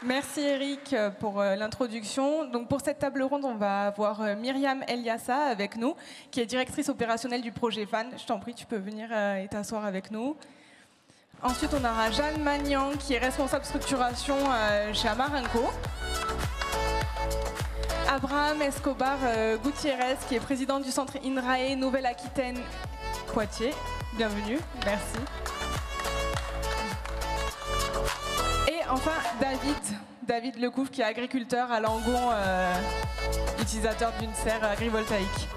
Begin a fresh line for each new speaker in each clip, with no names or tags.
Merci Eric pour l'introduction. Donc pour cette table ronde, on va avoir Myriam Eliassa avec nous, qui est directrice opérationnelle du projet FAN. Je t'en prie, tu peux venir et t'asseoir avec nous. Ensuite, on aura Jeanne Magnan, qui est responsable structuration chez Amarenco. Abraham Escobar Gutiérrez, qui est président du centre INRAE Nouvelle-Aquitaine Poitiers. Bienvenue, merci. Et enfin, David Lecouf, qui est agriculteur à Langon, utilisateur d'une serre agrivoltaïque.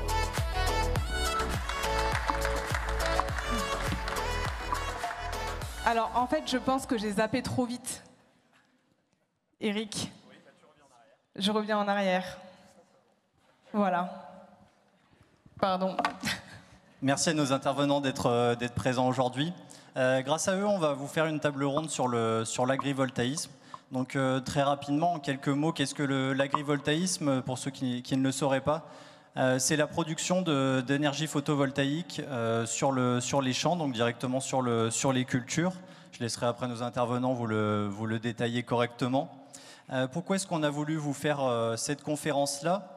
Alors, en fait, je pense que j'ai zappé trop vite. Eric.
Oui, bah tu reviens en arrière.
Je reviens en arrière. Voilà. Pardon.
Merci à nos intervenants d'être présents aujourd'hui. Grâce à eux, on va vous faire une table ronde sur l'agrivoltaïsme. Donc très rapidement, en quelques mots, qu'est-ce que l'agrivoltaïsme, pour ceux qui ne le sauraient pas? C'est la production d'énergie photovoltaïque sur les champs, donc directement sur les cultures. Je laisserai après nos intervenants vous le détailler correctement. Pourquoi est-ce qu'on a voulu vous faire cette conférence-là?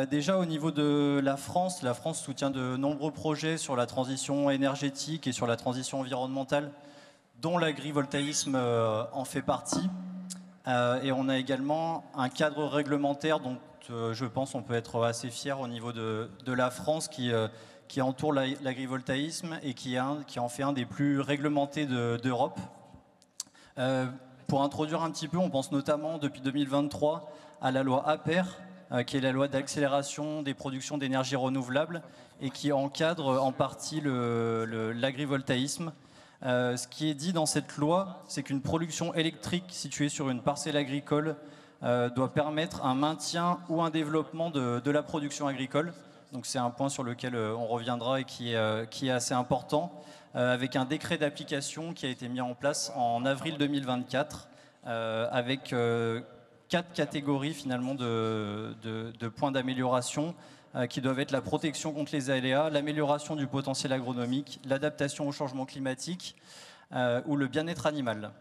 Déjà au niveau de la France soutient de nombreux projets sur la transition énergétique et sur la transition environnementale, dont l'agrivoltaïsme en fait partie. Et on a également un cadre réglementaire dont je pense on peut être assez fier au niveau de la France qui entoure l'agrivoltaïsme et qui en fait un des plus réglementés d'Europe. Pour introduire un petit peu, on pense notamment depuis 2023 à la loi APER, qui est la loi d'accélération des productions d'énergie renouvelable et qui encadre en partie l'agrivoltaïsme. Ce qui est dit dans cette loi, c'est qu'une production électrique située sur une parcelle agricole doit permettre un maintien ou un développement de la production agricole. Donc c'est un point sur lequel on reviendra et qui est assez important, avec un décret d'application qui a été mis en place en avril 2024, avec 4 catégories finalement de points d'amélioration qui doivent être la protection contre les aléas, l'amélioration du potentiel agronomique, l'adaptation au changement climatique ou le bien-être animal.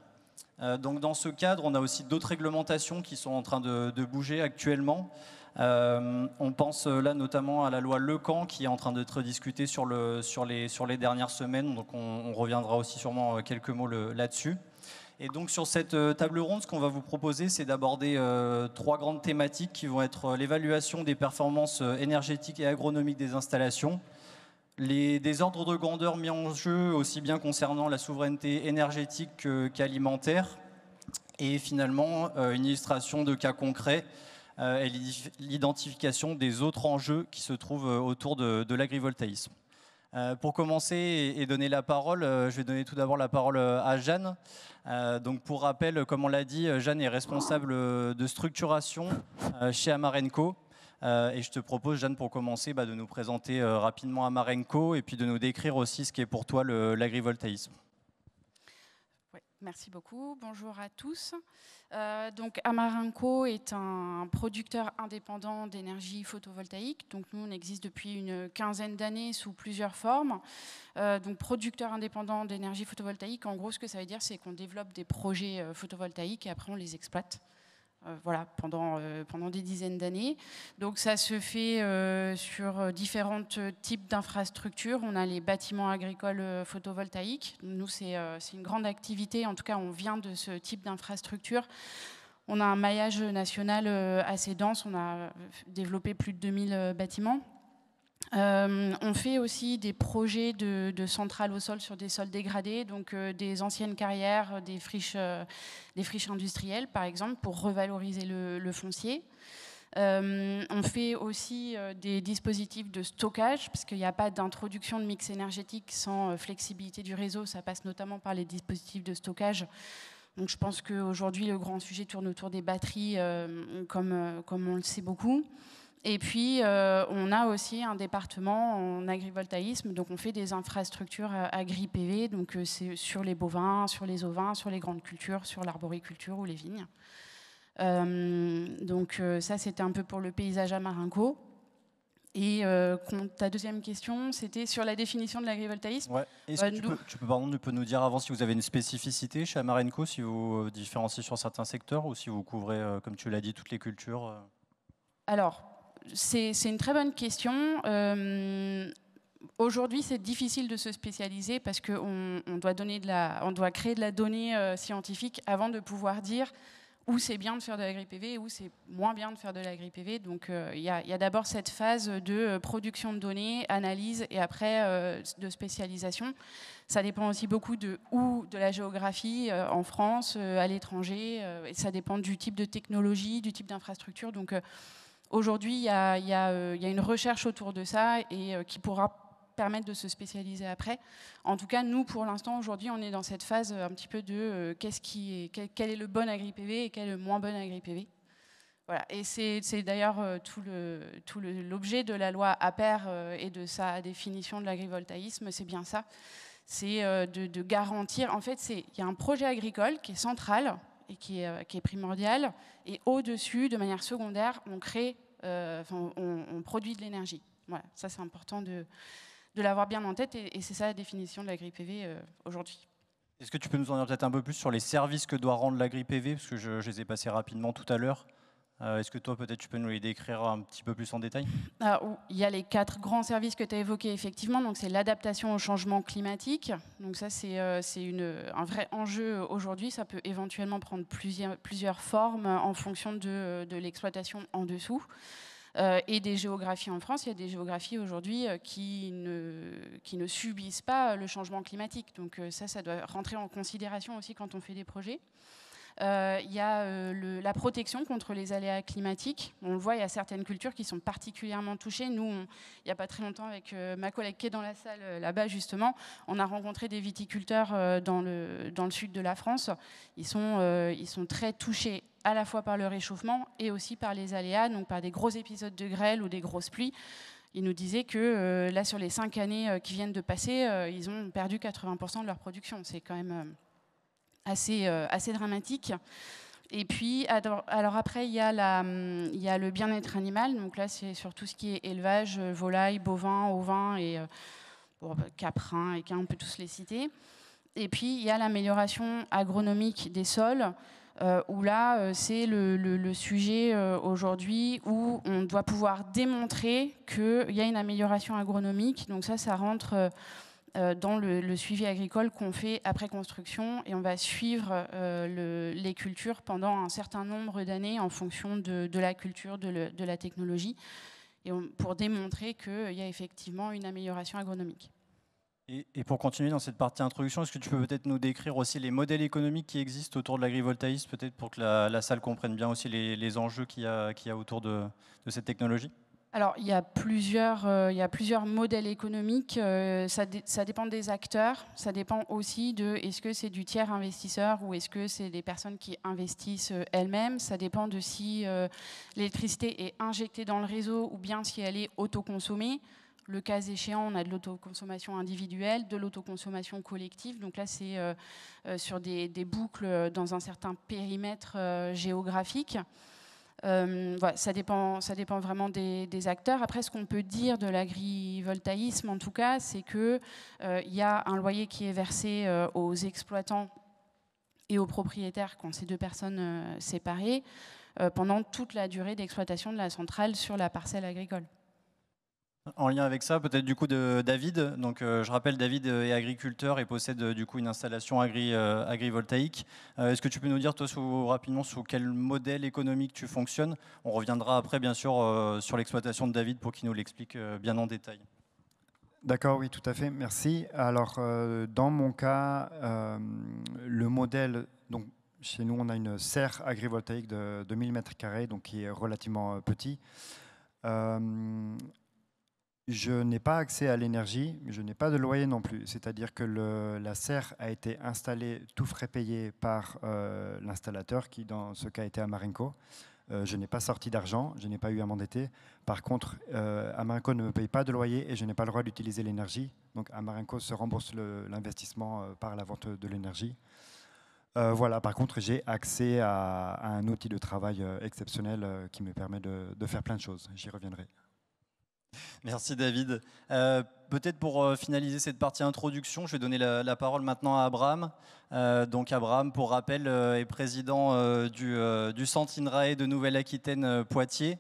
Donc dans ce cadre, on a aussi d'autres réglementations qui sont en train de bouger actuellement. On pense là notamment à la loi Lecamp qui est en train d'être discutée sur les dernières semaines, donc on reviendra aussi sûrement quelques mots là-dessus. Et donc sur cette table ronde, ce qu'on va vous proposer, c'est d'aborder 3 grandes thématiques qui vont être l'évaluation des performances énergétiques et agronomiques des installations, des ordres de grandeur mis en jeu aussi bien concernant la souveraineté énergétique qu'alimentaire, et finalement une illustration de cas concrets et l'identification des autres enjeux qui se trouvent autour de l'agrivoltaïsme. Pour commencer et donner la parole, je vais donner tout d'abord la parole à Jeanne. Donc pour rappel, comme on l'a dit, Jeanne est responsable de structuration chez Amarenco. Et je te propose, Jeanne, pour commencer, de nous présenter rapidement Amarenco et puis de nous décrire aussi ce qu'est pour toi l'agrivoltaïsme.
Oui, merci beaucoup. Bonjour à tous. Donc Amarenco est un producteur indépendant d'énergie photovoltaïque. Donc nous, on existe depuis une quinzaine d'années sous plusieurs formes. Donc producteur indépendant d'énergie photovoltaïque, en gros, ce que ça veut dire, c'est qu'on développe des projets photovoltaïques et après on les exploite. Voilà, pendant des dizaines d'années. Donc ça se fait sur différents types d'infrastructures. On a les bâtiments agricoles photovoltaïques. Nous, c'est une grande activité. En tout cas, on vient de ce type d'infrastructure. On a un maillage national assez dense. On a développé plus de 2000 bâtiments. On fait aussi des projets de centrales au sol sur des sols dégradés, donc des anciennes carrières, des friches industrielles par exemple, pour revaloriser le foncier. On fait aussi des dispositifs de stockage, parce qu'il n'y a pas d'introduction de mix énergétique sans flexibilité du réseau, ça passe notamment par les dispositifs de stockage. Donc je pense qu'aujourd'hui le grand sujet tourne autour des batteries, comme on le sait beaucoup. Et puis, on a aussi un département en agrivoltaïsme, donc on fait des infrastructures agri-PV, donc c'est sur les bovins, sur les ovins, sur les grandes cultures, sur l'arboriculture ou les vignes. Donc ça, c'était un peu pour le paysage Amarenco. Et ta deuxième question, c'était sur la définition de l'agrivoltaïsme.
Ouais. Est-ce que tu peux nous dire avant si vous avez une spécificité chez Amarenco, si vous différenciez sur certains secteurs ou si vous couvrez, comme tu l'as dit, toutes les cultures
Alors, c'est une très bonne question. Aujourd'hui, c'est difficile de se spécialiser parce qu'on doit créer de la donnée scientifique avant de pouvoir dire où c'est bien de faire de l'agri-PV et où c'est moins bien de faire de l'agri-PV. Donc il y a d'abord cette phase de production de données, analyse et après de spécialisation. Ça dépend aussi beaucoup de la géographie, en France, à l'étranger. Et ça dépend du type de technologie, du type d'infrastructure. Donc aujourd'hui, il y a une recherche autour de ça et qui pourra permettre de se spécialiser après. En tout cas, nous, pour l'instant, aujourd'hui, on est dans cette phase un petit peu de quel est le bon agri-PV et quel est le moins bon agri-PV. Voilà. Et c'est d'ailleurs tout l'objet de la loi APER et de sa définition de l'agrivoltaïsme, c'est bien ça. C'est de garantir, en fait, il y a un projet agricole qui est central et qui est primordial, et au-dessus, de manière secondaire, on produit de l'énergie. Voilà, ça c'est important de l'avoir bien en tête, et c'est ça la définition de l'agri-PV aujourd'hui.
Est-ce que tu peux nous en dire peut-être un peu plus sur les services que doit rendre l'agri-PV, parce que je les ai passés rapidement tout à l'heure. Est-ce que toi, peut-être, tu peux nous les décrire un petit peu plus en détail?
Il y a les 4 grands services que tu as évoqués, effectivement. Donc, c'est l'adaptation au changement climatique. Donc ça, c'est un vrai enjeu aujourd'hui. Ça peut éventuellement prendre plusieurs formes en fonction de l'exploitation en dessous. Et des géographies en France. Il y a des géographies aujourd'hui qui ne subissent pas le changement climatique. Donc ça doit rentrer en considération aussi quand on fait des projets. Il y a la protection contre les aléas climatiques. On le voit, il y a certaines cultures qui sont particulièrement touchées. Nous, il n'y a pas très longtemps, avec ma collègue qui est dans la salle là-bas, justement, on a rencontré des viticulteurs dans le sud de la France. Ils sont très touchés à la fois par le réchauffement et aussi par les aléas, donc par des gros épisodes de grêle ou des grosses pluies. Ils nous disaient que là, sur les 5 années qui viennent de passer, ils ont perdu 80% de leur production. C'est quand même assez dramatique. Et puis, alors après, il y a le bien-être animal. Donc là, c'est sur tout ce qui est élevage, volaille, bovin, ovin et caprins, équins, on peut tous les citer. Et puis, il y a l'amélioration agronomique des sols, où là, c'est le sujet aujourd'hui où on doit pouvoir démontrer qu'il y a une amélioration agronomique. Donc ça rentre dans le suivi agricole qu'on fait après construction, et on va suivre les cultures pendant un certain nombre d'années en fonction de la culture, de la technologie, et pour démontrer qu'il y a effectivement une amélioration agronomique.
Et pour continuer dans cette partie introduction, est-ce que tu peux peut-être nous décrire aussi les modèles économiques qui existent autour de l'agrivoltaïsme, peut-être pour que la salle comprenne bien aussi les enjeux qu'il y a autour de cette technologie?
Alors, il y a plusieurs modèles économiques. Ça dépend des acteurs. Ça dépend aussi de est-ce que c'est du tiers investisseur ou est-ce que c'est des personnes qui investissent elles-mêmes. Ça dépend de si l'électricité est injectée dans le réseau ou bien si elle est autoconsommée. Le cas échéant, on a de l'autoconsommation individuelle, de l'autoconsommation collective. Donc là, c'est sur des boucles dans un certain périmètre géographique. Voilà, ça dépend vraiment des acteurs. Après, ce qu'on peut dire de l'agrivoltaïsme, en tout cas, c'est qu'il y a un loyer qui est versé aux exploitants et aux propriétaires quand ces deux personnes séparées pendant toute la durée d'exploitation de la centrale sur la parcelle agricole.
En lien avec ça, peut-être du coup de David. Donc, je rappelle, David est agriculteur et possède du coup une installation agrivoltaïque. Est-ce que tu peux nous dire, toi, rapidement, sous quel modèle économique tu fonctionnes? On reviendra après, bien sûr, sur l'exploitation de David pour qu'il nous l'explique bien en détail.
D'accord, oui, tout à fait, merci. Alors, dans mon cas, le modèle, donc chez nous, on a une serre agrivoltaïque de 2000 m², donc qui est relativement petit. Je n'ai pas accès à l'énergie, mais je n'ai pas de loyer non plus. C'est-à-dire que la serre a été installée, tout frais payé par l'installateur, qui dans ce cas était Amarenco. Je n'ai pas sorti d'argent, je n'ai pas eu à m'endetter. Par contre, Amarenco ne me paye pas de loyer et je n'ai pas le droit d'utiliser l'énergie. Donc Amarenco se rembourse l'investissement par la vente de l'énergie. Voilà, par contre, j'ai accès à un outil de travail exceptionnel qui me permet de faire plein de choses. J'y reviendrai.
Merci David. Peut-être pour finaliser cette partie introduction, je vais donner la parole maintenant à Abraham. Donc Abraham, pour rappel, est président du Centre INRAE de Nouvelle-Aquitaine Poitiers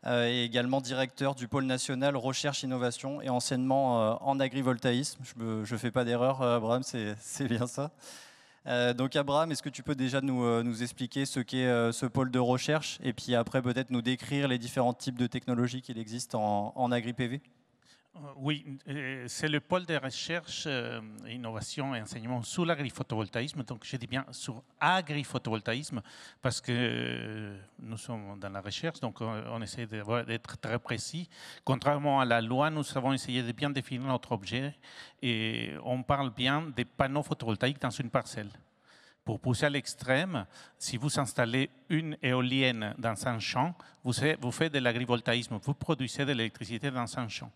et également directeur du pôle national recherche innovation et enseignement en agrivoltaïsme. Je ne fais pas d'erreur, Abraham, c'est bien ça. Donc Abraham, est-ce que tu peux déjà nous expliquer ce qu'est ce pôle de recherche et puis après peut-être nous décrire les différents types de technologies qu'il existe en agri-PV?
Oui, c'est le pôle de recherche, innovation et enseignement sur l'agri-photovoltaïsme. Donc, je dis bien sur agri-photovoltaïsme parce que nous sommes dans la recherche, donc on essaie d'être très précis. Contrairement à la loi, nous avons essayé de bien définir notre objet et on parle bien des panneaux photovoltaïques dans une parcelle. Pour pousser à l'extrême, si vous installez une éolienne dans un champ, vous faites de l'agrivoltaïsme, vous produisez de l'électricité dans un champ.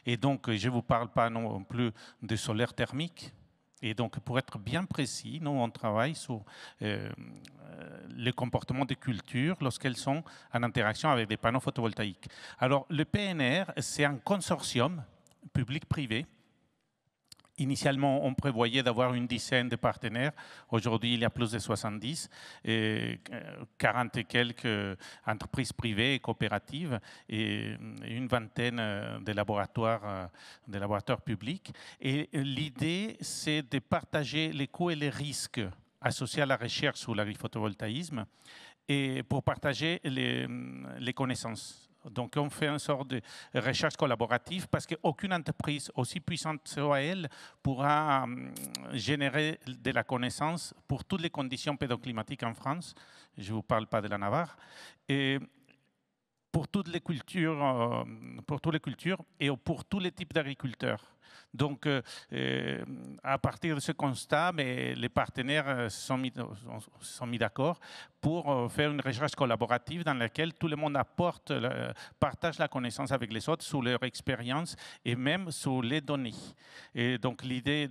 Et donc, je ne vous parle pas non plus de solaire thermique. Et donc, pour être bien précis, nous, on travaille sur le comportement des cultures lorsqu'elles sont en interaction avec des panneaux photovoltaïques. Alors, le PNR, c'est un consortium public-privé. Initialement, on prévoyait d'avoir une dizaine de partenaires. Aujourd'hui, il y a plus de 70, 40 et quelques entreprises privées et coopératives et une vingtaine de laboratoires publics. Et l'idée, c'est de partager les coûts et les risques associés à la recherche sur l'agri-photovoltaïsme et pour partager les connaissances. Donc, on fait une sorte de recherche collaborative parce qu'aucune entreprise aussi puissante soit elle pourra générer de la connaissance pour toutes les conditions pédoclimatiques en France. Je ne vous parle pas de la Navarre. Et pour toutes les cultures, et pour tous les types d'agriculteurs. Donc, à partir de ce constat, les partenaires sont mis d'accord pour faire une recherche collaborative dans laquelle tout le monde partage la connaissance avec les autres sur leur expérience et même sur les données. Et donc, l'idée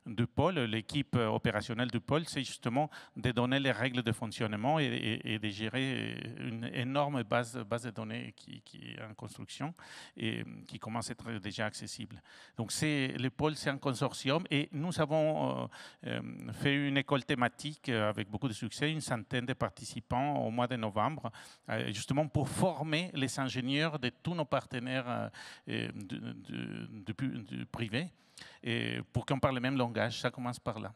du pôle, l'équipe opérationnelle du pôle, c'est justement de donner les règles de fonctionnement et de gérer une énorme base de données qui est en construction et qui commence à être déjà accessible. Donc le pôle, c'est un consortium et nous avons fait une école thématique avec beaucoup de succès, une centaine de participants au mois de novembre, justement pour former les ingénieurs de tous nos partenaires du privé. Et pour qu'on parle le même langage, ça commence par là.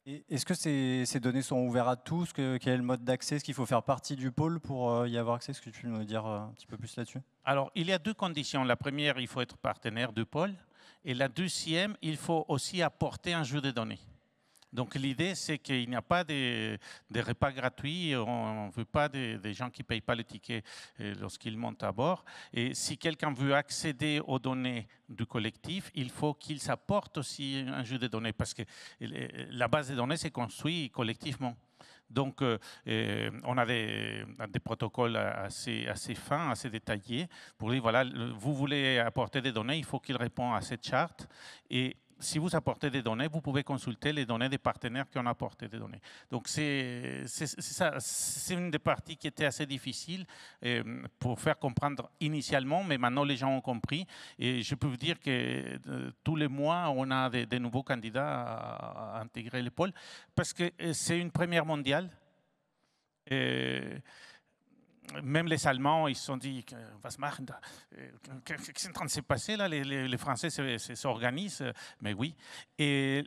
Est-ce que ces données sont ouvertes à tous? Quel est le mode d'accès? Est-ce qu'il faut faire partie du pôle pour y avoir accès? Est-ce que tu peux nous dire un petit peu plus là-dessus?
Alors, il y a deux conditions. La première, il faut être partenaire du pôle. Et la deuxième, il faut aussi apporter un jeu de données. Donc l'idée, c'est qu'il n'y a pas de repas gratuits, on ne veut pas des gens qui ne payent pas le ticket lorsqu'ils montent à bord. Et si quelqu'un veut accéder aux données du collectif, il faut qu'il s'apporte aussi un jeu de données, parce que la base de données s'est construite collectivement. Donc, on a des protocoles assez fins, assez détaillés, pour dire, voilà, vous voulez apporter des données, il faut qu'il réponde à cette charte. Et si vous apportez des données, vous pouvez consulter les données des partenaires qui ont apporté des données. Donc, c'est une des parties qui était assez difficile pour faire comprendre initialement, mais maintenant les gens ont compris. Et je peux vous dire que tous les mois, on a des nouveaux candidats à intégrer le pôle parce que c'est une première mondiale. Même les Allemands, ils se sont dit, qu'est-ce qui est en train de se passer là? Les Français s'organisent, mais oui. Et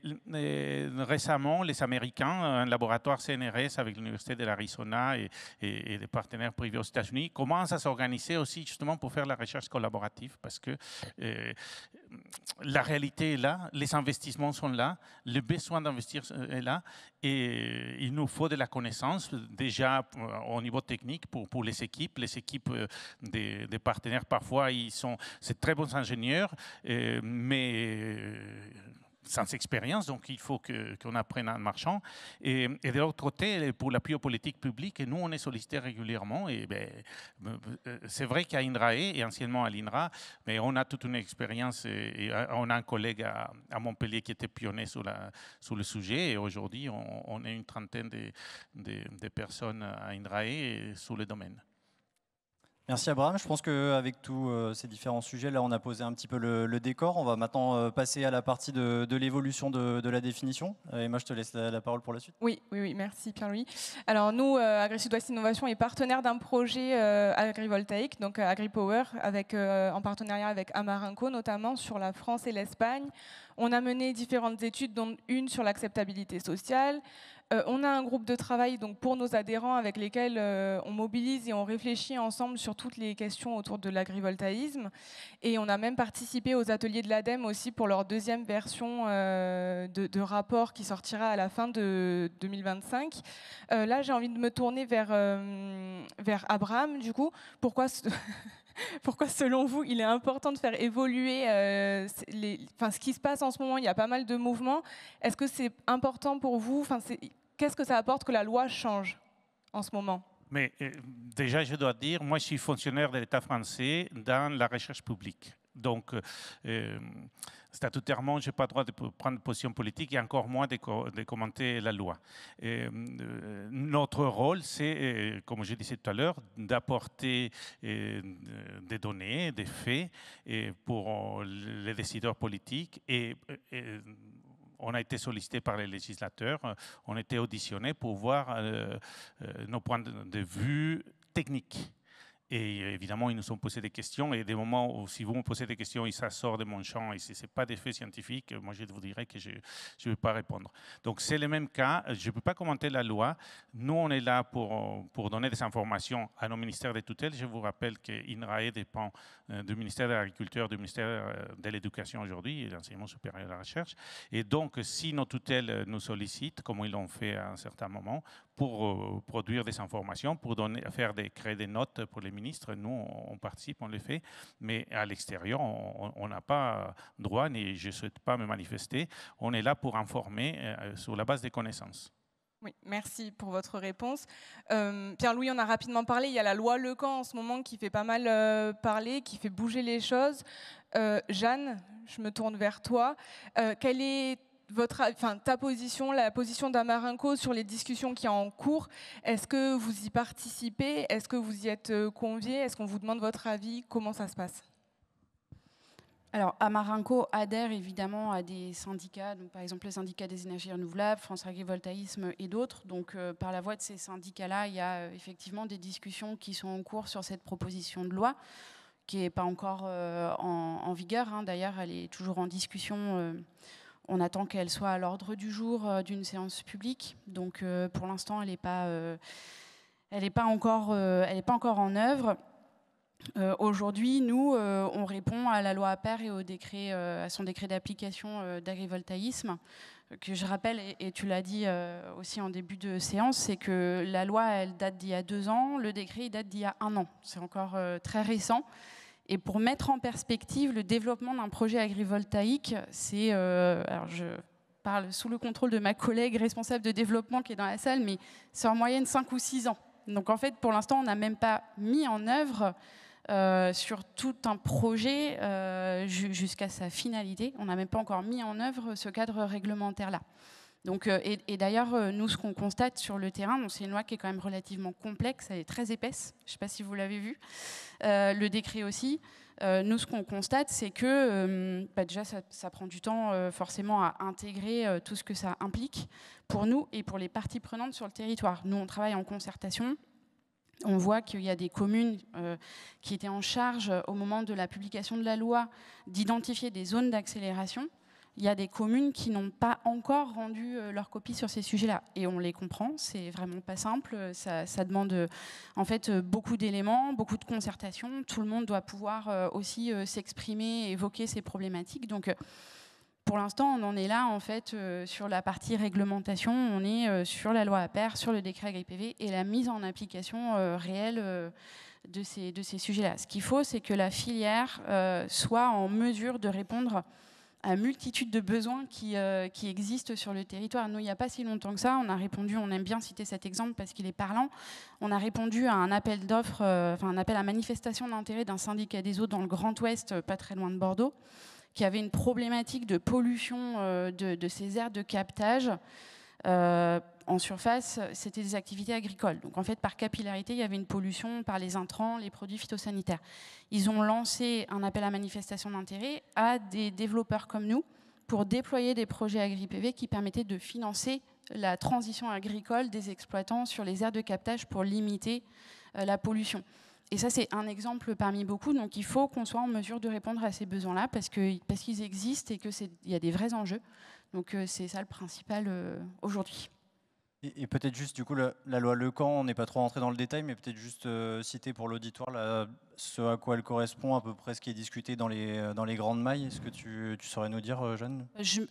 récemment, les Américains, un laboratoire CNRS avec l'Université de l'Arizona et des partenaires privés aux États-Unis, commencent à s'organiser aussi justement pour faire la recherche collaborative parce que la réalité est là, les investissements sont là, le besoin d'investir est là et il nous faut de la connaissance déjà au niveau technique pour les équipes. Les équipes des partenaires, parfois, c'est très bons ingénieurs, mais sans expérience, donc il faut qu'on apprenne en marchant. Et de l'autre côté, pour l'appui aux politiques publiques, nous, on est sollicité régulièrement. Et c'est vrai qu'à INRAE et anciennement à l'INRA, mais on a toute une expérience. Et on a un collègue à Montpellier qui était pionnier sur le sujet. Et aujourd'hui, on est une trentaine de personnes à INRAE sur le domaine.
Merci Abraham. Je pense qu'avec tous ces différents sujets, là, on a posé un petit peu le décor. On va maintenant passer à la partie de l'évolution de la définition. Emma, je te laisse la parole pour la suite.
Oui, merci Pierre-Louis. Alors nous, AgriSud-Ouest Innovation est partenaire d'un projet agrivoltaïque, donc AgriPower, en partenariat avec Amarenco, notamment sur la France et l'Espagne. On a mené différentes études, dont une sur l'acceptabilité sociale. On a un groupe de travail donc, pour nos adhérents avec lesquels on mobilise et on réfléchit ensemble sur toutes les questions autour de l'agrivoltaïsme. Et on a même participé aux ateliers de l'ADEME aussi pour leur deuxième version de rapport qui sortira à la fin de 2025. Là, j'ai envie de me tourner vers Abraham, du coup. Pourquoi selon vous, il est important de faire évoluer ce qui se passe en ce moment? Il y a pas mal de mouvements. Est-ce que c'est important pour vous? Qu'est-ce que ça apporte que la loi change en ce moment?
Mais déjà, je dois dire, moi, je suis fonctionnaire de l'État français dans la recherche publique. Donc, statutairement, je n'ai pas le droit de prendre position politique et encore moins de commenter la loi. Notre rôle, c'est, comme je disais tout à l'heure, d'apporter des données, des faits pour les décideurs politiques on a été sollicité par les législateurs, on a été auditionnés pour voir nos points de vue techniques. Et évidemment, ils nous ont posé des questions. Et des moments où, si vous me posez des questions et ça sort de mon champ et si ce n'est pas des faits scientifiques, moi, je vous dirais que je ne vais pas répondre. Donc, c'est le même cas. Je ne peux pas commenter la loi. Nous, on est là pour donner des informations à nos ministères de tutelle. Je vous rappelle qu'INRAE dépend du ministère de l'Agriculture, du ministère de l'Éducation aujourd'hui et de l'Enseignement supérieur et de la Recherche. Et donc, si nos tutelles nous sollicitent, comme ils l'ont fait à un certain moment, pour produire des informations, pour créer des notes pour les ministres. Nous, on participe, on le fait, mais à l'extérieur, on n'a pas droit, ni je ne souhaite pas me manifester. On est là pour informer sur la base des connaissances.
Oui, merci pour votre réponse. Pierre-Louis, on a rapidement parlé. Il y a la loi Lecamp en ce moment qui fait pas mal parler, qui fait bouger les choses. Jeanne, je me tourne vers toi. Quelle est ta position, la position d'Amarenco sur les discussions qui sont en cours? Est-ce que vous y participez? Est-ce que vous y êtes conviés? Est-ce qu'on vous demande votre avis? Comment ça se passe?
Alors, Amarenco adhère évidemment à des syndicats, donc par exemple le syndicat des énergies renouvelables, France Agrivoltaïsme et d'autres. Donc, par la voie de ces syndicats-là, il y a effectivement des discussions qui sont en cours sur cette proposition de loi, qui n'est pas encore en vigueur. Hein. D'ailleurs, elle est toujours en discussion. On attend qu'elle soit à l'ordre du jour d'une séance publique. Donc, pour l'instant, elle n'est pas encore en œuvre. Aujourd'hui, nous, on répond à la loi APER et à son décret d'application d'agrivoltaïsme, que je rappelle, et tu l'as dit aussi en début de séance, c'est que la loi, elle date d'il y a 2 ans, le décret, il date d'il y a 1 an. C'est encore très récent. Et pour mettre en perspective le développement d'un projet agrivoltaïque, c'est, alors je parle sous le contrôle de ma collègue responsable de développement qui est dans la salle, mais c'est en moyenne 5 ou 6 ans. Donc en fait, pour l'instant, on n'a même pas mis en œuvre sur tout un projet jusqu'à sa finalité. On n'a même pas encore mis en œuvre ce cadre réglementaire-là. Donc, et d'ailleurs, nous, ce qu'on constate sur le terrain, c'est une loi qui est quand même relativement complexe, elle est très épaisse, je ne sais pas si vous l'avez vu, le décret aussi. Nous, ce qu'on constate, c'est que déjà, ça prend du temps forcément à intégrer tout ce que ça implique pour nous et pour les parties prenantes sur le territoire. Nous, on travaille en concertation. On voit qu'il y a des communes qui étaient en charge, au moment de la publication de la loi, d'identifier des zones d'accélération. Il y a des communes qui n'ont pas encore rendu leur copie sur ces sujets-là. Et on les comprend, c'est vraiment pas simple. Ça demande en fait beaucoup d'éléments, beaucoup de concertation. Tout le monde doit pouvoir aussi s'exprimer, évoquer ces problématiques. Donc, pour l'instant, on en est là, en fait, sur la partie réglementation. On est sur la loi APER, sur le décret AgriPV et la mise en application réelle de ces sujets-là. Ce qu'il faut, c'est que la filière soit en mesure de répondre à multitude de besoins qui existent sur le territoire. Nous, il n'y a pas si longtemps que ça, on a répondu, on aime bien citer cet exemple parce qu'il est parlant, on a répondu à un appel d'offres, un appel à manifestation d'intérêt d'un syndicat des eaux dans le Grand Ouest, pas très loin de Bordeaux, qui avait une problématique de pollution de ces aires de captage. En surface, c'était des activités agricoles. Donc en fait, par capillarité, il y avait une pollution par les intrants, les produits phytosanitaires. Ils ont lancé un appel à manifestation d'intérêt à des développeurs comme nous pour déployer des projets agri-PV qui permettaient de financer la transition agricole des exploitants sur les aires de captage pour limiter la pollution. Et ça, c'est un exemple parmi beaucoup. Donc il faut qu'on soit en mesure de répondre à ces besoins-là parce qu'ils existent et qu'il y a des vrais enjeux. Donc c'est ça le principal aujourd'hui.
Et peut-être juste, du coup, la loi Lecamp, on n'est pas trop rentré dans le détail, mais peut-être juste citer pour l'auditoire ce à quoi elle correspond, à peu près ce qui est discuté dans les grandes mailles. Est-ce que tu saurais nous dire, Jeanne ?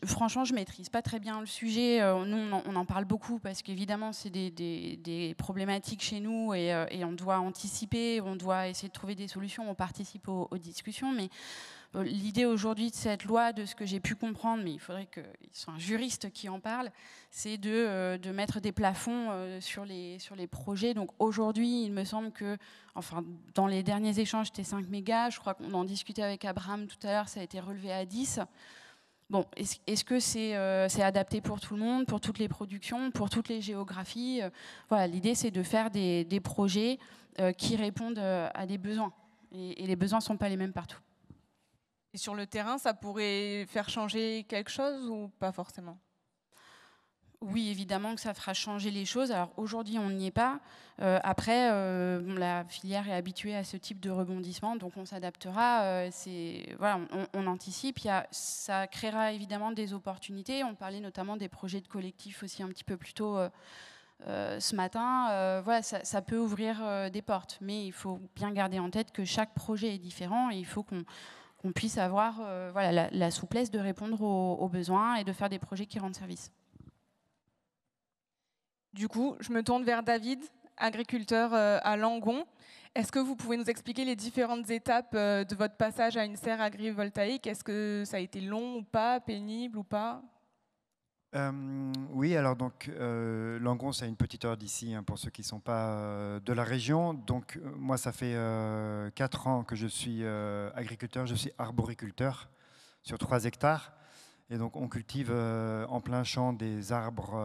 Franchement, je ne maîtrise pas très bien le sujet. Nous, on en parle beaucoup parce qu'évidemment, c'est des problématiques chez nous et on doit anticiper, on doit essayer de trouver des solutions, on participe aux discussions. Mais l'idée aujourd'hui de cette loi, de ce que j'ai pu comprendre, mais il faudrait qu'il soit un juriste qui en parle, c'est de mettre des plafonds sur les projets. Donc aujourd'hui, il me semble que, enfin, dans les derniers échanges, c'était 5 mégas. Je crois qu'on en discutait avec Abraham tout à l'heure, ça a été relevé à 10. Bon, est-ce que c'est adapté pour tout le monde, pour toutes les productions, pour toutes les géographies? Voilà, l'idée, c'est de faire des projets qui répondent à des besoins. Et les besoins ne sont pas les mêmes partout.
Et sur le terrain, ça pourrait faire changer quelque chose ou pas forcément ?
Oui, évidemment que ça fera changer les choses. Alors aujourd'hui, on n'y est pas. Après, la filière est habituée à ce type de rebondissement, donc on s'adaptera. Voilà, on anticipe. Ça créera évidemment des opportunités. On parlait notamment des projets de collectifs aussi un petit peu plus tôt ce matin. Voilà, ça peut ouvrir des portes, mais il faut bien garder en tête que chaque projet est différent et il faut qu'on puisse avoir voilà, la souplesse de répondre aux besoins et de faire des projets qui rendent service.
Du coup, je me tourne vers David, agriculteur à Langon. Est-ce que vous pouvez nous expliquer les différentes étapes de votre passage à une serre agrivoltaïque ? Est-ce que ça a été long ou pas, pénible ou pas ?
Oui, alors donc Langon, c'est à une petite heure d'ici, hein, pour ceux qui ne sont pas de la région. Donc moi, ça fait 4 ans que je suis agriculteur, je suis arboriculteur sur 3 hectares. Et donc on cultive en plein champ des arbres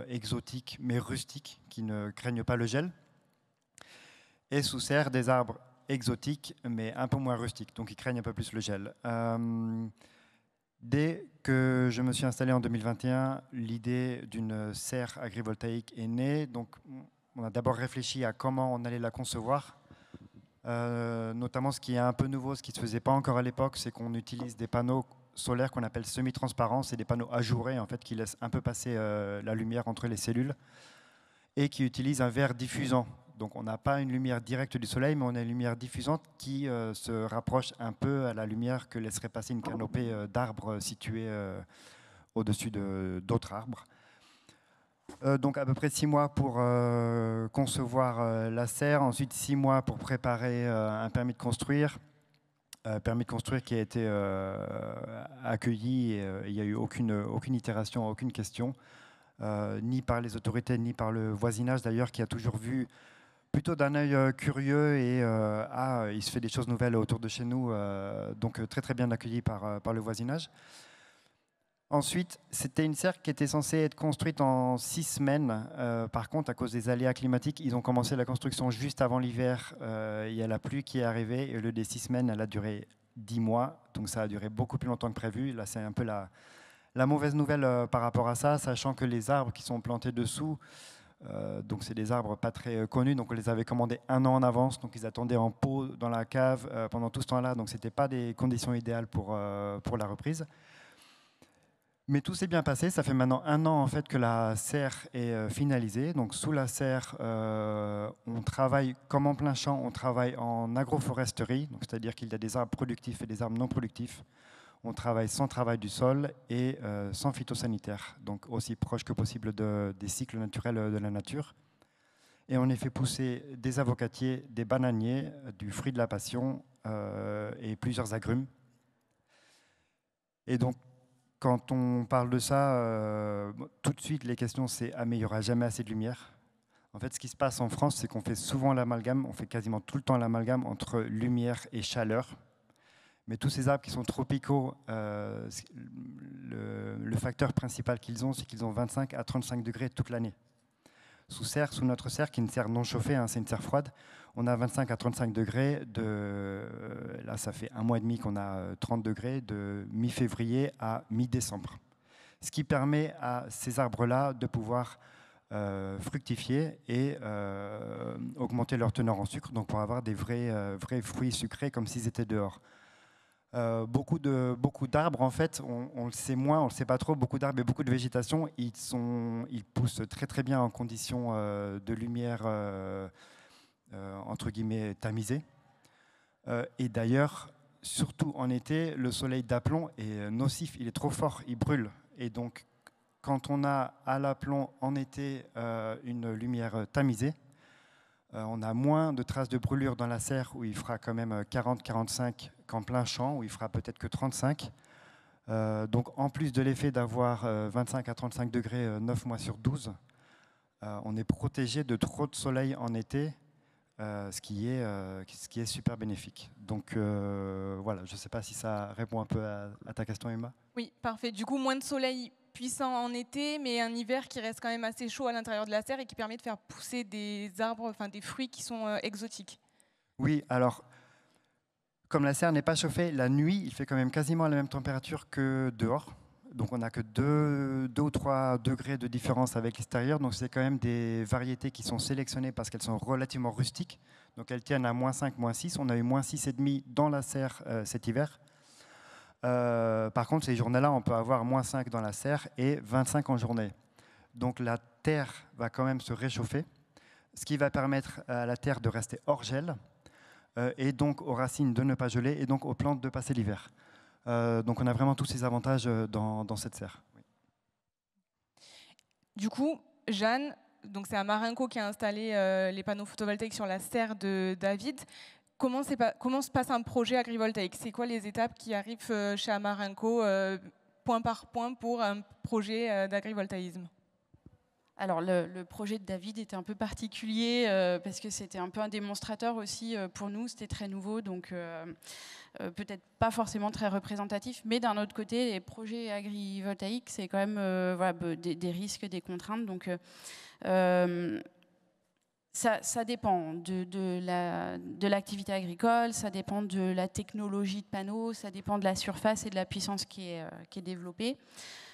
exotiques mais rustiques qui ne craignent pas le gel. Et sous serre, des arbres exotiques mais un peu moins rustiques, donc ils craignent un peu plus le gel. Dès que je me suis installé en 2021, l'idée d'une serre agrivoltaïque est née. Donc, on a d'abord réfléchi à comment on allait la concevoir. Notamment, ce qui est un peu nouveau, ce qui ne se faisait pas encore à l'époque, c'est qu'on utilise des panneaux solaires qu'on appelle semi-transparents. C'est des panneaux ajourés, en fait, qui laissent un peu passer la lumière entre les cellules et qui utilisent un verre diffusant. Donc on n'a pas une lumière directe du soleil, mais on a une lumière diffusante qui se rapproche un peu à la lumière que laisserait passer une canopée d'arbres située au-dessus d'autres arbres. Donc à peu près 6 mois pour concevoir la serre, ensuite 6 mois pour préparer un permis de construire. Permis de construire qui a été accueilli et il n'y a eu aucune itération, aucune question, ni par les autorités, ni par le voisinage d'ailleurs, qui a toujours vu plutôt d'un œil curieux et il se fait des choses nouvelles autour de chez nous, donc très très bien accueilli par le voisinage. Ensuite, c'était une serre qui était censée être construite en 6 semaines. Par contre, à cause des aléas climatiques, ils ont commencé la construction juste avant l'hiver. Il y a la pluie qui est arrivée et au lieu des 6 semaines, elle a duré 10 mois. Donc ça a duré beaucoup plus longtemps que prévu. Là, c'est un peu la mauvaise nouvelle par rapport à ça, sachant que les arbres qui sont plantés dessous, donc c'est des arbres pas très connus, donc on les avait commandés 1 an en avance, donc ils attendaient en pot dans la cave pendant tout ce temps-là, donc c'était pas des conditions idéales pour la reprise. Mais tout s'est bien passé, ça fait maintenant 1 an en fait que la serre est finalisée. Donc sous la serre, on travaille comme en plein champ, on travaille en agroforesterie, donc c'est-à-dire qu'il y a des arbres productifs et des arbres non productifs. On travaille sans travail du sol et sans phytosanitaire, donc aussi proche que possible des cycles naturels de la nature. Et on y fait pousser des avocatiers, des bananiers, du fruit de la passion et plusieurs agrumes. Et donc, quand on parle de ça, tout de suite, les questions, c'est « ah, mais il n'y aura jamais assez de lumière ». En fait, ce qui se passe en France, c'est qu'on fait souvent l'amalgame, on fait quasiment tout le temps l'amalgame entre lumière et chaleur. Mais tous ces arbres qui sont tropicaux, le facteur principal qu'ils ont, c'est qu'ils ont 25 à 35 degrés toute l'année. Sous notre serre, qui est une serre non chauffée, hein, c'est une serre froide, on a 25 à 35 degrés. Là, ça fait 1 mois et demi qu'on a 30 degrés, de mi-février à mi-décembre. Ce qui permet à ces arbres-là de pouvoir fructifier et augmenter leur teneur en sucre, donc pour avoir des vrais fruits sucrés comme s'ils étaient dehors. Beaucoup d'arbres, en fait, on le sait moins, on le sait pas trop, beaucoup d'arbres et beaucoup de végétation, ils poussent très très bien en conditions de lumière, entre guillemets, tamisée. Et d'ailleurs, surtout en été, le soleil d'aplomb est nocif, il est trop fort, il brûle. Et donc, quand on a à l'aplomb en été une lumière tamisée, on a moins de traces de brûlure dans la serre où il fera quand même 40-45 qu'en plein champ où il fera peut-être que 35. Donc en plus de l'effet d'avoir 25 à 35 degrés 9 mois sur 12, on est protégé de trop de soleil en été, ce qui est super bénéfique. Donc voilà, je ne sais pas si ça répond un peu à ta question, Emma.
Oui, parfait. Du coup, moins de soleil puissant en été, mais un hiver qui reste quand même assez chaud à l'intérieur de la serre et qui permet de faire pousser des arbres, enfin des fruits qui sont exotiques.
Oui, alors, comme la serre n'est pas chauffée, la nuit, il fait quand même quasiment la même température que dehors. Donc on n'a que 2 ou 3 degrés de différence avec l'extérieur. Donc c'est quand même des variétés qui sont sélectionnées parce qu'elles sont relativement rustiques. Donc elles tiennent à -5, -6. On a eu -6,5 dans la serre cet hiver. Par contre, ces journées-là, on peut avoir -5 dans la serre et 25 en journée. Donc la terre va quand même se réchauffer, ce qui va permettre à la terre de rester hors gel, et donc aux racines de ne pas geler, et donc aux plantes de passer l'hiver. Donc on a vraiment tous ces avantages dans cette serre. Oui.
Du coup, Jeanne, donc c'est Amarenco qui a installé les panneaux photovoltaïques sur la serre de David. Comment se passe un projet agrivoltaïque? C'est quoi les étapes qui arrivent chez Amarenco, point par point, pour un projet d'agrivoltaïsme?
Alors le projet de David était un peu particulier parce que c'était un peu un démonstrateur aussi pour nous, c'était très nouveau, donc peut-être pas forcément très représentatif, mais d'un autre côté, les projets agrivoltaïques, c'est quand même voilà, des risques, des contraintes, donc ça dépend de l'activité agricole, ça dépend de la technologie de panneaux, ça dépend de la surface et de la puissance qui est développée.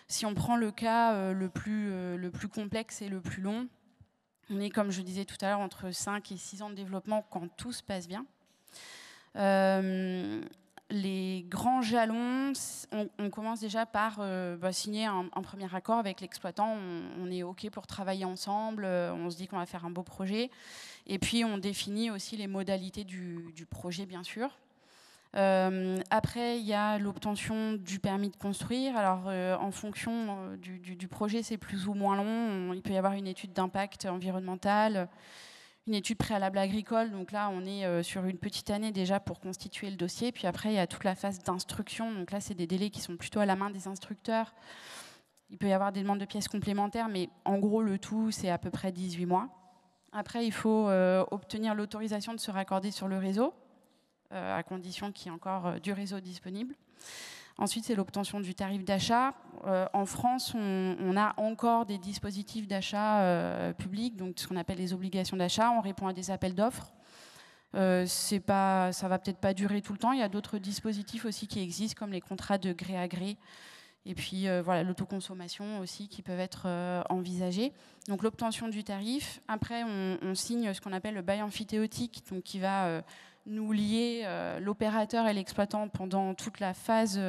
Si on prend le cas le plus complexe et le plus long, on est, comme je disais tout à l'heure, entre 5 et 6 ans de développement quand tout se passe bien. Les grands jalons, on commence déjà par signer un premier accord avec l'exploitant. On est OK pour travailler ensemble, on se dit qu'on va faire un beau projet. Et puis, on définit aussi les modalités du projet, bien sûr. Après, il y a l'obtention du permis de construire. Alors, en fonction du projet, c'est plus ou moins long. Il peut y avoir une étude d'impact environnemental, une étude préalable agricole. Donc là, on est sur une petite année déjà pour constituer le dossier. Puis après, il y a toute la phase d'instruction. Donc là, c'est des délais qui sont plutôt à la main des instructeurs. Il peut y avoir des demandes de pièces complémentaires, mais en gros, le tout, c'est à peu près 18 mois. Après, il faut obtenir l'autorisation de se raccorder sur le réseau, à condition qu'il y ait encore du réseau disponible. Ensuite, c'est l'obtention du tarif d'achat. En France, on a encore des dispositifs d'achat publics, donc ce qu'on appelle les obligations d'achat. On répond à des appels d'offres. Ça va peut-être pas durer tout le temps. Il y a d'autres dispositifs aussi qui existent, comme les contrats de gré à gré. Et puis voilà, l'autoconsommation aussi qui peuvent être envisagées. Donc l'obtention du tarif. Après, on signe ce qu'on appelle le bail amphithéotique, donc qui va nous lier l'opérateur et l'exploitant pendant toute la phase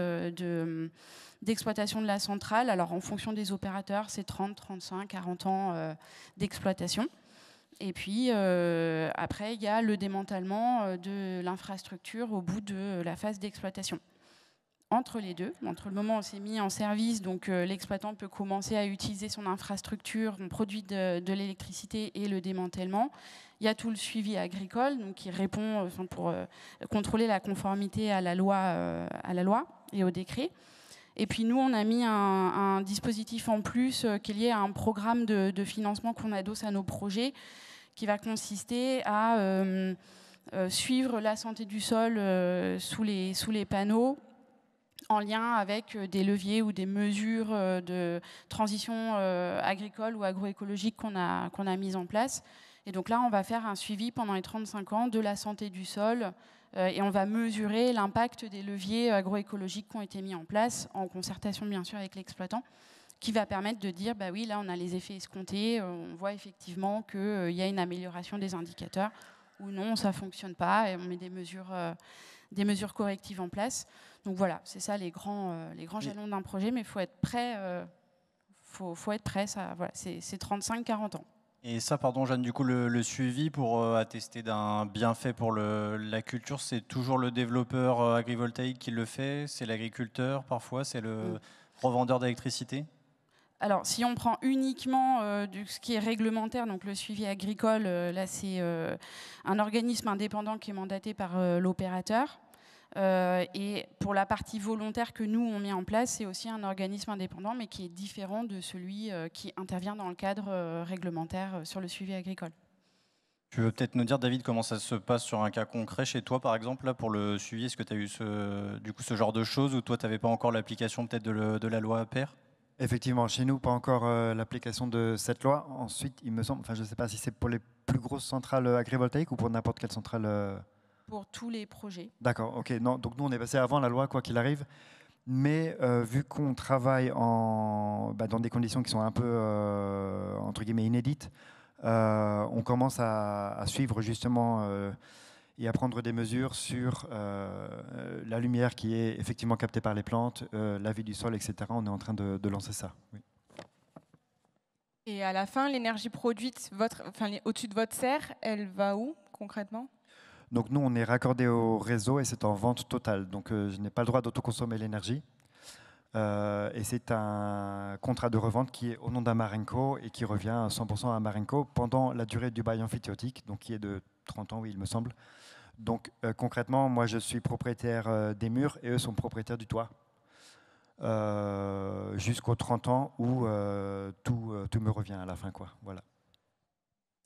d'exploitation de la centrale. Alors en fonction des opérateurs, c'est 30, 35, 40 ans d'exploitation. Et puis après, il y a le démantèlement de l'infrastructure au bout de la phase d'exploitation. Entre les deux, entre le moment où c'est mis en service, donc l'exploitant peut commencer à utiliser son infrastructure, on produit de l'électricité et le démantèlement. Il y a tout le suivi agricole, donc qui répond pour contrôler la conformité à la loi et au décret. Et puis nous, on a mis un dispositif en plus qui est lié à un programme de financement qu'on adosse à nos projets, qui va consister à suivre la santé du sol sous les panneaux, en lien avec des leviers ou des mesures de transition agricole ou agroécologique qu'on a mises en place. Et donc là, on va faire un suivi pendant les 35 ans de la santé du sol et on va mesurer l'impact des leviers agroécologiques qui ont été mis en place, en concertation bien sûr avec l'exploitant, qui va permettre de dire, bah oui, là on a les effets escomptés, on voit effectivement qu'il y a une amélioration des indicateurs, ou non, ça ne fonctionne pas, et on met des mesures correctives en place. Donc voilà, c'est ça les grands jalons d'un projet, mais il faut être prêt, faut être prêt, ça, voilà, c'est 35-40 ans.
Et ça, pardon Jeanne, du coup, le suivi pour attester d'un bienfait pour la culture, c'est toujours le développeur agrivoltaïque qui le fait, c'est l'agriculteur parfois, c'est le revendeur d'électricité?
Alors, si on prend uniquement ce qui est réglementaire, donc le suivi agricole, là c'est un organisme indépendant qui est mandaté par l'opérateur. Et pour la partie volontaire que nous, on met en place, c'est aussi un organisme indépendant, mais qui est différent de celui qui intervient dans le cadre réglementaire sur le suivi agricole.
Tu veux peut-être nous dire, David, comment ça se passe sur un cas concret chez toi, par exemple, là, pour le suivi? Est-ce que tu as eu ce genre de choses, ou toi, tu n'avais pas encore l'application peut-être de la loi APER?
Effectivement, chez nous, pas encore l'application de cette loi. Ensuite, il me semble, enfin, je ne sais pas si c'est pour les plus grosses centrales agrivoltaïques ou pour n'importe quelle centrale.
Pour tous les projets.
D'accord, ok. Non, donc nous, on est passé avant la loi, quoi qu'il arrive. Mais vu qu'on travaille dans des conditions qui sont un peu, entre guillemets, inédites, on commence à suivre justement et à prendre des mesures sur la lumière qui est effectivement captée par les plantes, la vie du sol, etc. On est en train de lancer ça. Oui.
Et à la fin, l'énergie produite au-dessus de votre serre, elle va où concrètement?
Donc nous, on est raccordé au réseau et c'est en vente totale. Donc je n'ai pas le droit d'autoconsommer l'énergie. Et c'est un contrat de revente qui est au nom d'Amarenco et qui revient à 100% à Amarenco pendant la durée du bail amphithéotique, donc qui est de 30 ans, oui, il me semble. Donc concrètement, moi je suis propriétaire des murs et eux sont propriétaires du toit. Jusqu'aux 30 ans où tout me revient à la fin, quoi. Voilà.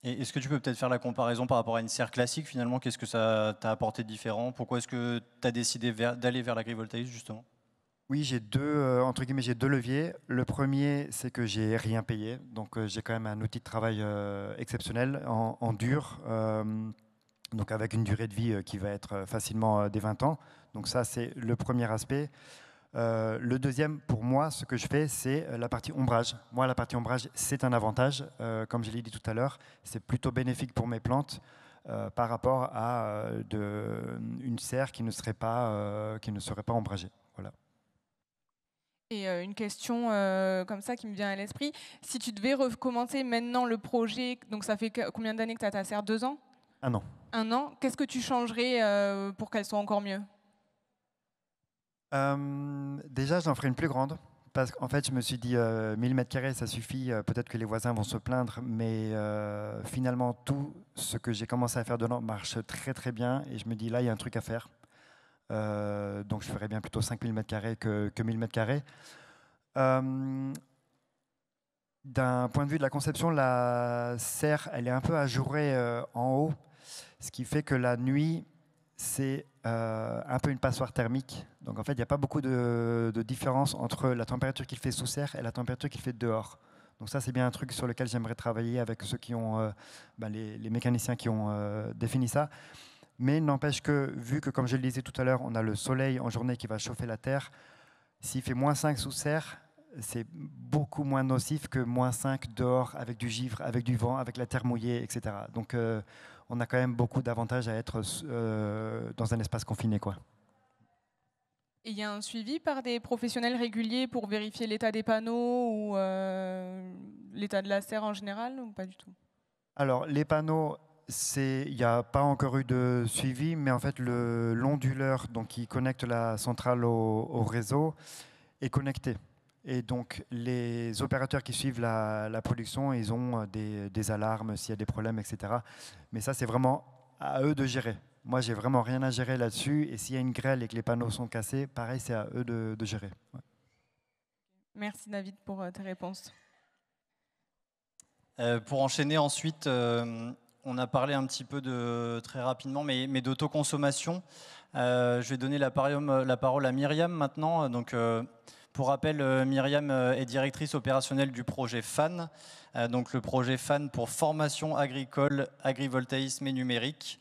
Et est-ce que tu peux peut-être faire la comparaison par rapport à une serre classique finalement? Qu'est-ce que ça t'a apporté de différent? Pourquoi est-ce que tu as décidé d'aller vers l'agrivoltaïsme justement?
Oui, j'ai entre guillemets, j'ai deux leviers. Le premier, c'est que j'ai rien payé. Donc j'ai quand même un outil de travail exceptionnel, en dur, donc avec une durée de vie qui va être facilement des 20 ans. Donc ça, c'est le premier aspect. Le deuxième, pour moi, ce que je fais, c'est la partie ombrage. Moi, la partie ombrage, c'est un avantage. Comme je l'ai dit tout à l'heure, c'est plutôt bénéfique pour mes plantes par rapport à une serre qui ne serait pas ombragée. Voilà.
Et une question comme ça qui me vient à l'esprit. Si tu devais recommencer maintenant le projet, donc ça fait combien d'années que tu as ta serre? 2 ans?
1 an.
1 an. Qu'est-ce que tu changerais pour qu'elle soit encore mieux?
Déjà, j'en ferai une plus grande. Parce qu'en fait, je me suis dit, 1000 m², ça suffit. Peut-être que les voisins vont se plaindre. Mais finalement, tout ce que j'ai commencé à faire dedans marche très, très bien. Et je me dis, là, il y a un truc à faire. Donc, je ferais bien plutôt 5000 m² que 1000 m². D'un point de vue de la conception, la serre, elle est un peu ajourée en haut. Ce qui fait que la nuit, c'est un peu une passoire thermique. Donc en fait, il n'y a pas beaucoup de différence entre la température qu'il fait sous serre et la température qu'il fait dehors. Donc ça, c'est bien un truc sur lequel j'aimerais travailler avec ceux qui ont, les mécaniciens qui ont défini ça. Mais n'empêche que, vu que, comme je le disais tout à l'heure, on a le soleil en journée qui va chauffer la terre, s'il fait -5 sous serre, c'est beaucoup moins nocif que -5 dehors avec du givre, avec du vent, avec la terre mouillée, etc. Donc on a quand même beaucoup d'avantages à être dans un espace confiné, quoi.
Et il y a un suivi par des professionnels réguliers pour vérifier l'état des panneaux ou l'état de la serre en général, ou pas du tout?
Alors, les panneaux, il n'y a pas encore eu de suivi, mais en fait, l'onduleur qui connecte la centrale au réseau est connecté. Et donc, les opérateurs qui suivent la production, ils ont des alarmes s'il y a des problèmes, etc. Mais ça, c'est vraiment à eux de gérer. Moi, j'ai vraiment rien à gérer là-dessus. Et s'il y a une grêle et que les panneaux sont cassés, pareil, c'est à eux de gérer. Ouais.
Merci David pour tes réponses.
Pour enchaîner ensuite, on a parlé un petit peu très rapidement, mais d'autoconsommation. Je vais donner la parole à Myriam maintenant. Donc, pour rappel, Myriam est directrice opérationnelle du projet FAN, donc le projet FAN pour formation agricole, agrivoltaïsme et numérique.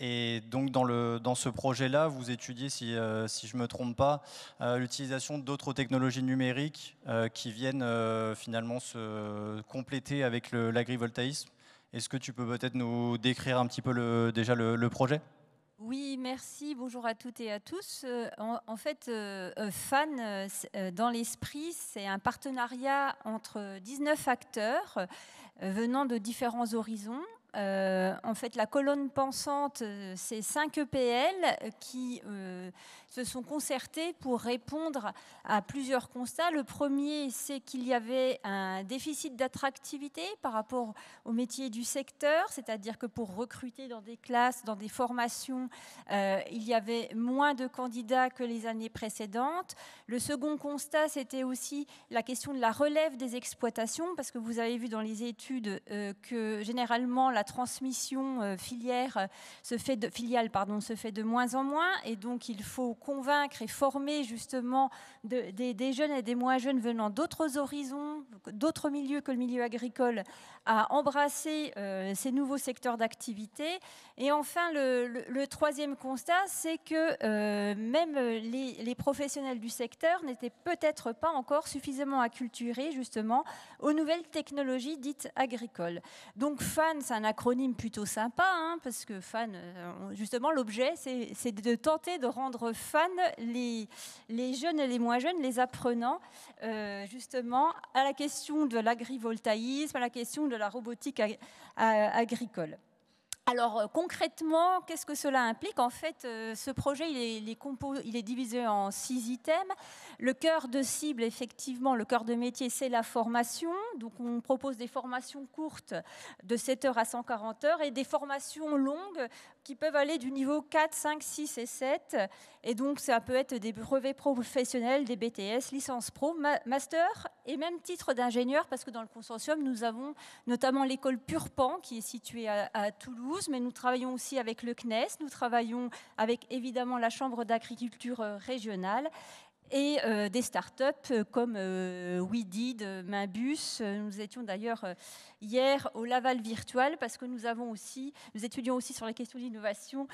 Et donc dans ce projet-là, vous étudiez, si je ne me trompe pas, l'utilisation d'autres technologies numériques qui viennent finalement se compléter avec l'agrivoltaïsme. Est-ce que tu peux peut-être nous décrire un petit peu déjà le projet ?
Oui, merci. Bonjour à toutes et à tous. En fait, FAN, dans l'esprit, c'est un partenariat entre 19 acteurs venant de différents horizons. En fait, la colonne pensante, c'est 5 EPL qui se sont concertés pour répondre à plusieurs constats. Le premier, c'est qu'il y avait un déficit d'attractivité par rapport aux métiers du secteur, c'est-à-dire que pour recruter dans des classes, dans des formations, il y avait moins de candidats que les années précédentes. Le second constat, c'était aussi la question de la relève des exploitations, parce que vous avez vu dans les études que généralement la transmission filiale se fait de moins en moins, et donc il faut convaincre et former justement des jeunes et des moins jeunes venant d'autres horizons, d'autres milieux que le milieu agricole, à embrasser ces nouveaux secteurs d'activité. Et enfin, le troisième constat, c'est que même les professionnels du secteur n'étaient peut-être pas encore suffisamment acculturés justement aux nouvelles technologies dites agricoles. Donc FAN, c'est un acronyme plutôt sympa, hein, parce que FAN, justement, l'objet, c'est de tenter de rendre FAN les jeunes et les moins jeunes, les apprenants, justement, à la question de l'agrivoltaïsme, à la question de la robotique agricole. Alors concrètement, qu'est-ce que cela implique? En fait, ce projet, il est divisé en 6 items. Le cœur de cible, effectivement, le cœur de métier, c'est la formation. Donc on propose des formations courtes de 7 heures à 140 heures et des formations longues qui peuvent aller du niveau 4, 5, 6 et 7. Et donc ça peut être des brevets professionnels, des BTS, licences pro, master et même titre d'ingénieur, parce que dans le consortium, nous avons notamment l'école Purpan qui est située à Toulouse, mais nous travaillons aussi avec le CNES, nous travaillons avec évidemment la Chambre d'agriculture régionale et des startups comme WeDid, Mainbus. Nous étions d'ailleurs hier au Laval Virtual parce que nous étudions aussi sur les questions d'innovation,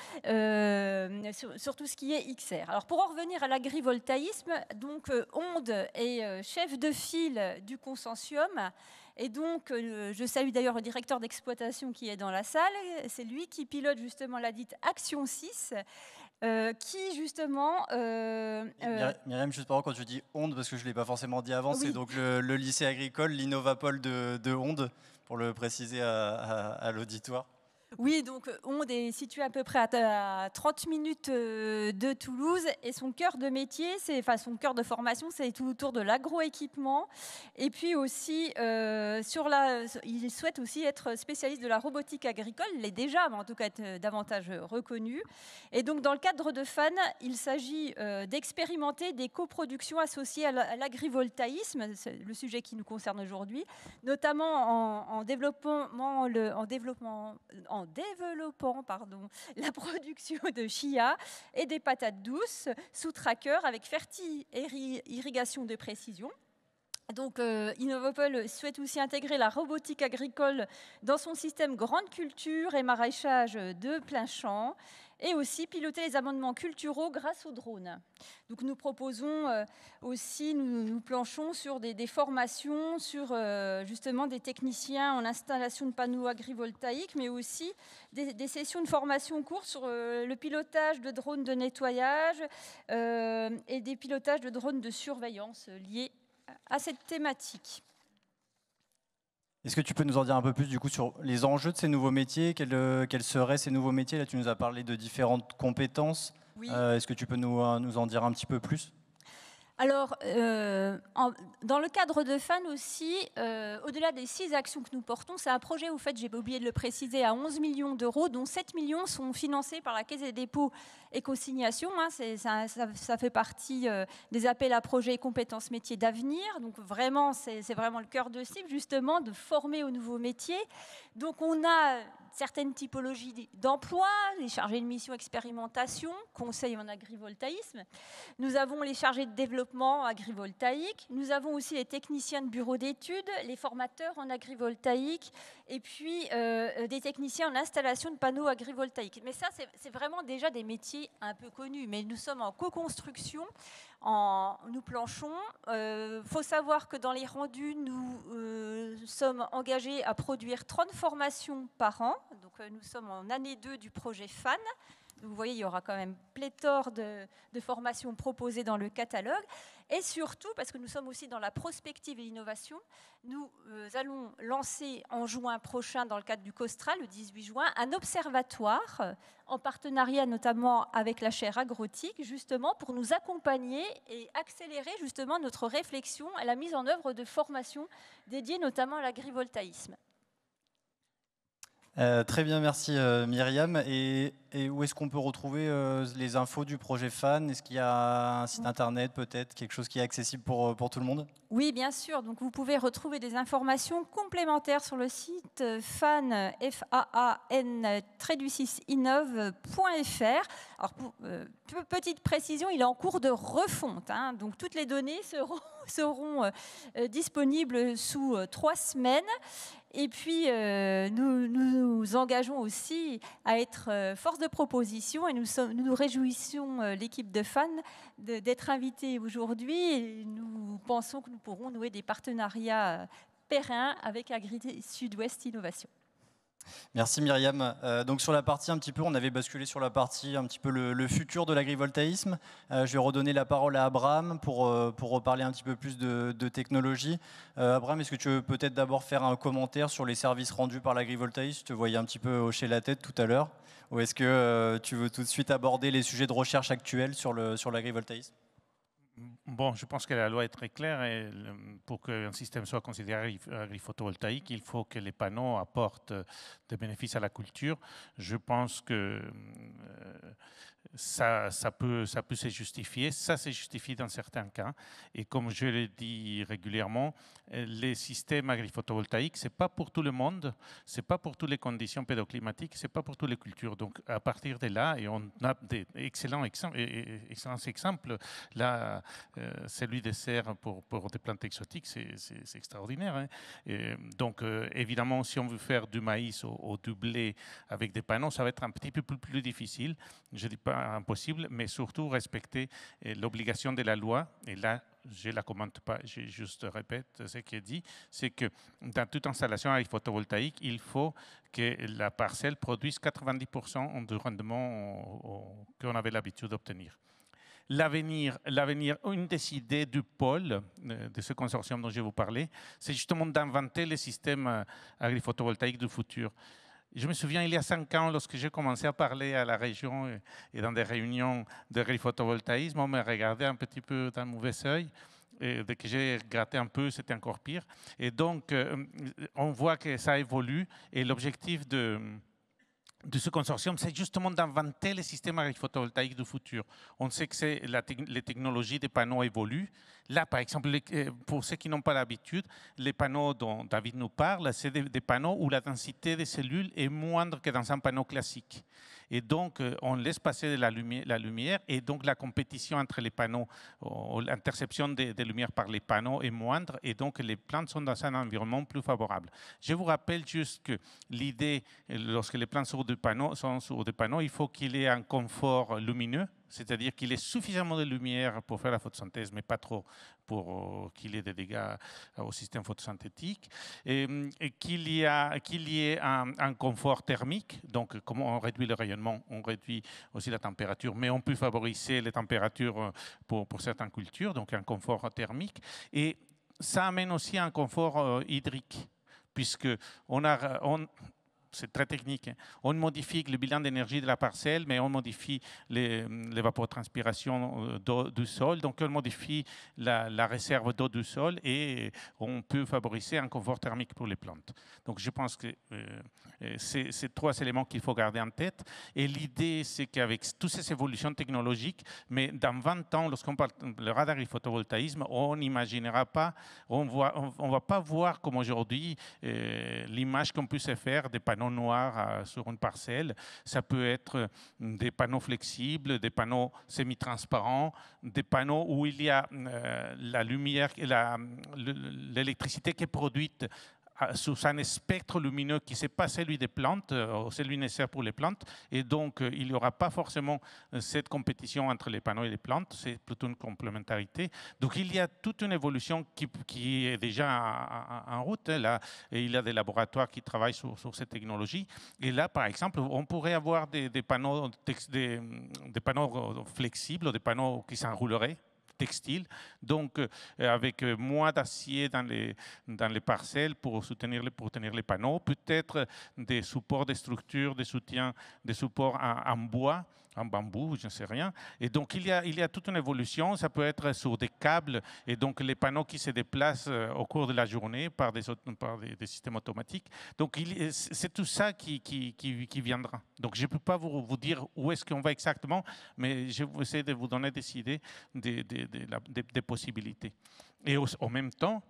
sur tout ce qui est XR. Alors pour en revenir à l'agrivoltaïsme, donc Onde est chef de file du consortium. Et donc, je salue d'ailleurs le directeur d'exploitation qui est dans la salle. C'est lui qui pilote justement la dite Action 6, qui justement...
Myriam, juste par contre, quand tu dis Onde, parce que je ne l'ai pas forcément dit avant, oui. C'est donc le lycée agricole, l'Innovapol de Onde, pour le préciser à l'auditoire.
Oui, donc Onde est situé à peu près à 30 minutes de Toulouse et son cœur de métier, son cœur de formation, c'est tout autour de l'agroéquipement. Et puis aussi, il souhaite aussi être spécialiste de la robotique agricole, il l'est déjà, mais en tout cas être davantage reconnu. Et donc dans le cadre de FAN, il s'agit d'expérimenter des coproductions associées à l'agrivoltaïsme, c'est le sujet qui nous concerne aujourd'hui, notamment en développant la production de chia et des patates douces sous tracker avec ferti-irrigation de précision. Donc, Innovapol souhaite aussi intégrer la robotique agricole dans son système grande culture et maraîchage de plein champ, et aussi piloter les amendements culturaux grâce aux drones. Donc, nous proposons aussi, nous planchons sur des formations sur justement des techniciens en installation de panneaux agrivoltaïques, mais aussi des sessions de formation courtes sur le pilotage de drones de nettoyage et des pilotages de drones de surveillance liés à cette thématique.
Est-ce que tu peux nous en dire un peu plus du coup sur les enjeux de ces nouveaux métiers? Quels seraient ces nouveaux métiers? Là, tu nous as parlé de différentes compétences. Oui. Est-ce que tu peux nous en dire un petit peu plus?
Alors, dans le cadre de FAN aussi, au-delà des 6 actions que nous portons, c'est un projet, au fait, j'ai oublié de le préciser, à 11 millions d'euros, dont 7 millions sont financés par la Caisse des dépôts éco-signation, hein, ça fait partie des appels à projets et compétences métiers d'avenir. Donc vraiment, c'est vraiment le cœur de cible, justement, de former aux nouveaux métiers. Donc on a certaines typologies d'emploi, les chargés de mission expérimentation, conseil en agrivoltaïsme. Nous avons les chargés de développement agrivoltaïque. Nous avons aussi les techniciens de bureau d'études, les formateurs en agrivoltaïque et puis des techniciens en installation de panneaux agrivoltaïques. Mais ça, c'est vraiment déjà des métiers un peu connus. Mais nous sommes en co-construction, nous planchons. Faut savoir que dans les rendus, nous sommes engagés à produire 30 formations par an. Donc nous sommes en année 2 du projet FAN. Vous voyez, il y aura quand même pléthore de formations proposées dans le catalogue. Et surtout, parce que nous sommes aussi dans la prospective et l'innovation, nous allons lancer en juin prochain, dans le cadre du COSTRA, le 18 juin, un observatoire, en partenariat notamment avec la chaire agrotique, justement pour nous accompagner et accélérer justement notre réflexion à la mise en œuvre de formations dédiées notamment à l'agrivoltaïsme.
Très bien, merci Myriam. Et où est-ce qu'on peut retrouver les infos du projet FAN? Est-ce qu'il y a un site internet peut-être, quelque chose qui est accessible pour tout le monde?
Oui, bien sûr. Donc, vous pouvez retrouver des informations complémentaires sur le site fan, FAAN-innov.fr. Alors, petite précision, il est en cours de refonte. Hein, donc, toutes les données seront disponibles sous 3 semaines. Et puis, nous nous engageons aussi à être force de proposition et nous nous réjouissons, l'équipe de FAN, d'être invités aujourd'hui et nous pensons que nous pourrons nouer des partenariats pérennes avec Agri-Sud-Ouest Innovation.
Merci Myriam. Donc sur la partie un petit peu, on avait basculé sur la partie un petit peu le futur de l'agrivoltaïsme. Je vais redonner la parole à Abraham pour reparler un petit peu plus de technologie. Abraham, est-ce que tu veux peut-être d'abord faire un commentaire sur les services rendus par l'agrivoltaïsme? Je te voyais un petit peu hocher la tête tout à l'heure. Ou est-ce que tu veux tout de suite aborder les sujets de recherche actuels sur l'agrivoltaïsme?
Bon, je pense que la loi est très claire et pour qu'un système soit considéré agri-photovoltaïque, il faut que les panneaux apportent des bénéfices à la culture. Je pense que ça peut se justifier. Ça se justifie dans certains cas. Et comme je le dis régulièrement, les systèmes agri-photovoltaïques, ce n'est pas pour tout le monde, ce n'est pas pour toutes les conditions pédoclimatiques, ce n'est pas pour toutes les cultures. Donc, à partir de là, et on a des excellents exemples, là, celui des serres pour des plantes exotiques, c'est extraordinaire. Hein. Donc, évidemment, si on veut faire du maïs ou du blé avec des panneaux, ça va être un petit peu plus difficile. Je ne dis pas impossible, mais surtout respecter l'obligation de la loi. Et là, je ne la commente pas, je juste répète ce qui est dit, c'est que dans toute installation agri-photovoltaïque, il faut que la parcelle produise 90% du rendement qu'on avait l'habitude d'obtenir. L'avenir, une des idées du pôle, de ce consortium dont je vais vous parler, c'est justement d'inventer les systèmes agri-photovoltaïques du futur. Je me souviens, il y a 5 ans, lorsque j'ai commencé à parler à la région et dans des réunions d'agri-photovoltaïsme, on me regardait un petit peu d'un mauvais œil. Et dès que j'ai gratté un peu, c'était encore pire. Et donc, on voit que ça évolue. Et l'objectif de ce consortium, c'est justement d'inventer les systèmes agri-photovoltaïques du futur. On sait que les technologies des panneaux évoluent. Là, par exemple, pour ceux qui n'ont pas l'habitude, les panneaux dont David nous parle, c'est des panneaux où la densité des cellules est moindre que dans un panneau classique. Et donc, on laisse passer de la lumière et donc la compétition entre les panneaux, l'interception des lumières par les panneaux est moindre et donc les plantes sont dans un environnement plus favorable. Je vous rappelle juste que l'idée, lorsque les plantes sont sur des panneaux, il faut qu'il y ait un confort lumineux, c'est-à-dire qu'il y ait suffisamment de lumière pour faire la photosynthèse, mais pas trop pour qu'il y ait des dégâts au système photosynthétique, et qu'il y ait un confort thermique, donc comme on réduit le rayonnement, on réduit aussi la température, mais on peut favoriser les températures pour certaines cultures, donc un confort thermique, et ça amène aussi un confort hydrique, puisque c'est très technique. On modifie le bilan d'énergie de la parcelle, mais on modifie l'évapotranspiration d'eau du sol. Donc, on modifie la réserve d'eau du sol et on peut favoriser un confort thermique pour les plantes. Donc, je pense que c'est 3 éléments qu'il faut garder en tête. Et l'idée, c'est qu'avec toutes ces évolutions technologiques, mais dans 20 ans, lorsqu'on parlera d'agri-photovoltaïsme, on n'imaginera pas, on va pas voir comme aujourd'hui l'image qu'on peut se faire des panneaux noirs sur une parcelle. Ça peut être des panneaux flexibles, des panneaux semi-transparents, des panneaux où il y a la lumière, l'électricité qui est produite sous un spectre lumineux qui n'est pas celui des plantes, celui nécessaire pour les plantes, et donc il n'y aura pas forcément cette compétition entre les panneaux et les plantes, c'est plutôt une complémentarité. Donc il y a toute une évolution qui est déjà en route. Là, et il y a des laboratoires qui travaillent sur cette technologie. Et là, par exemple, on pourrait avoir des panneaux flexibles, des panneaux qui s'enrouleraient, textile, donc avec moins d'acier dans les parcelles pour tenir les panneaux, peut-être des supports de structures, des soutiens, des supports en bois, en bambou, je ne sais rien. Et donc, il y a toute une évolution. Ça peut être sur des câbles et donc les panneaux qui se déplacent au cours de la journée par des systèmes automatiques. Donc, c'est tout ça qui viendra. Donc, je ne peux pas vous dire où est-ce qu'on va exactement, mais je vais essayer de vous donner des idées des possibilités. Et en même temps,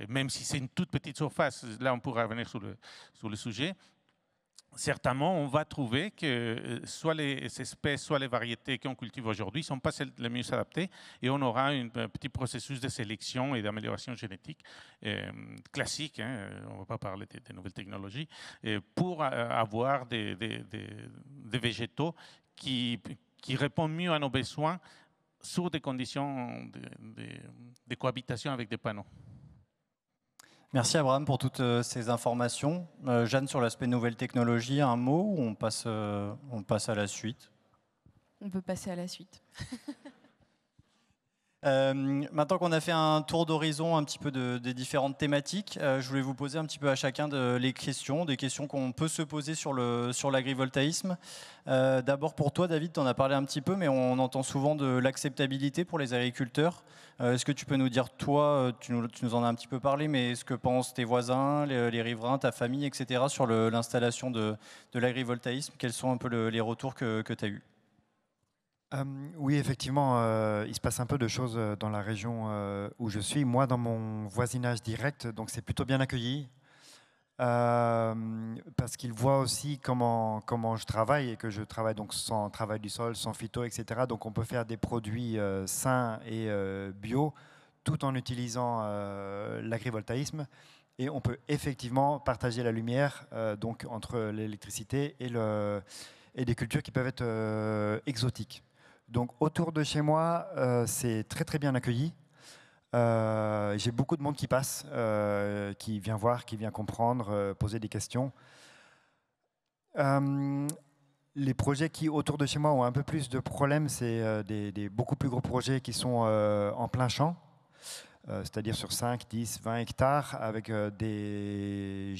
même si c'est une toute petite surface, là, on pourra revenir sur le sujet, certainement, on va trouver que soit les espèces, soit les variétés qu'on cultive aujourd'hui ne sont pas celles les mieux adaptées et on aura un petit processus de sélection et d'amélioration génétique classique, hein, on ne va pas parler des nouvelles technologies, pour avoir des végétaux qui répondent mieux à nos besoins sur des conditions de cohabitation avec des panneaux.
Merci Abraham pour toutes ces informations. Jeanne, sur l'aspect nouvelles technologies, un mot ou on passe à la suite?
On peut passer à la suite.
Maintenant qu'on a fait un tour d'horizon un petit peu des différentes thématiques, je voulais vous poser un petit peu à chacun des questions qu'on peut se poser sur l'agrivoltaïsme. D'abord pour toi, David, tu en as parlé un petit peu, mais on entend souvent de l'acceptabilité pour les agriculteurs. Est-ce que tu peux nous dire, toi, tu nous en as un petit peu parlé, mais ce que pensent tes voisins, les riverains, ta famille, etc., sur l'installation de l'agrivoltaïsme? Quels sont un peu les retours que tu as eus?
Oui, effectivement, il se passe un peu de choses dans la région où je suis. Moi, dans mon voisinage direct, donc c'est plutôt bien accueilli. Parce qu'ils voient aussi comment je travaille et que je travaille donc sans travail du sol, sans phyto, etc. Donc on peut faire des produits sains et bio tout en utilisant l'agrivoltaïsme. Et on peut effectivement partager la lumière donc entre l'électricité et des cultures qui peuvent être exotiques. Donc autour de chez moi, c'est très très bien accueilli. J'ai beaucoup de monde qui passe, qui vient voir, qui vient comprendre, poser des questions. Les projets qui autour de chez moi ont un peu plus de problèmes, c'est des beaucoup plus gros projets qui sont en plein champ, c'est-à-dire sur 5, 10, 20 hectares, avec des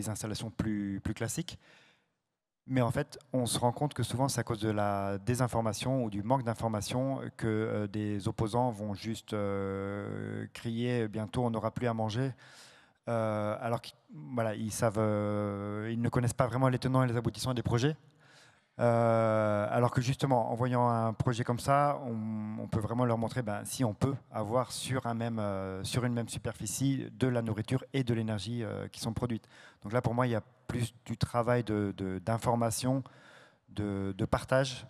installations plus classiques. Mais en fait, on se rend compte que souvent, c'est à cause de la désinformation ou du manque d'information que des opposants vont juste crier « bientôt, on n'aura plus à manger », alors qu'ils ne connaissent pas vraiment les tenants et les aboutissants des projets. Alors que justement, en voyant un projet comme ça, on peut vraiment leur montrer si on peut avoir sur une même superficie de la nourriture et de l'énergie qui sont produites. Donc là, pour moi, il y a plus du travail d'information, de partage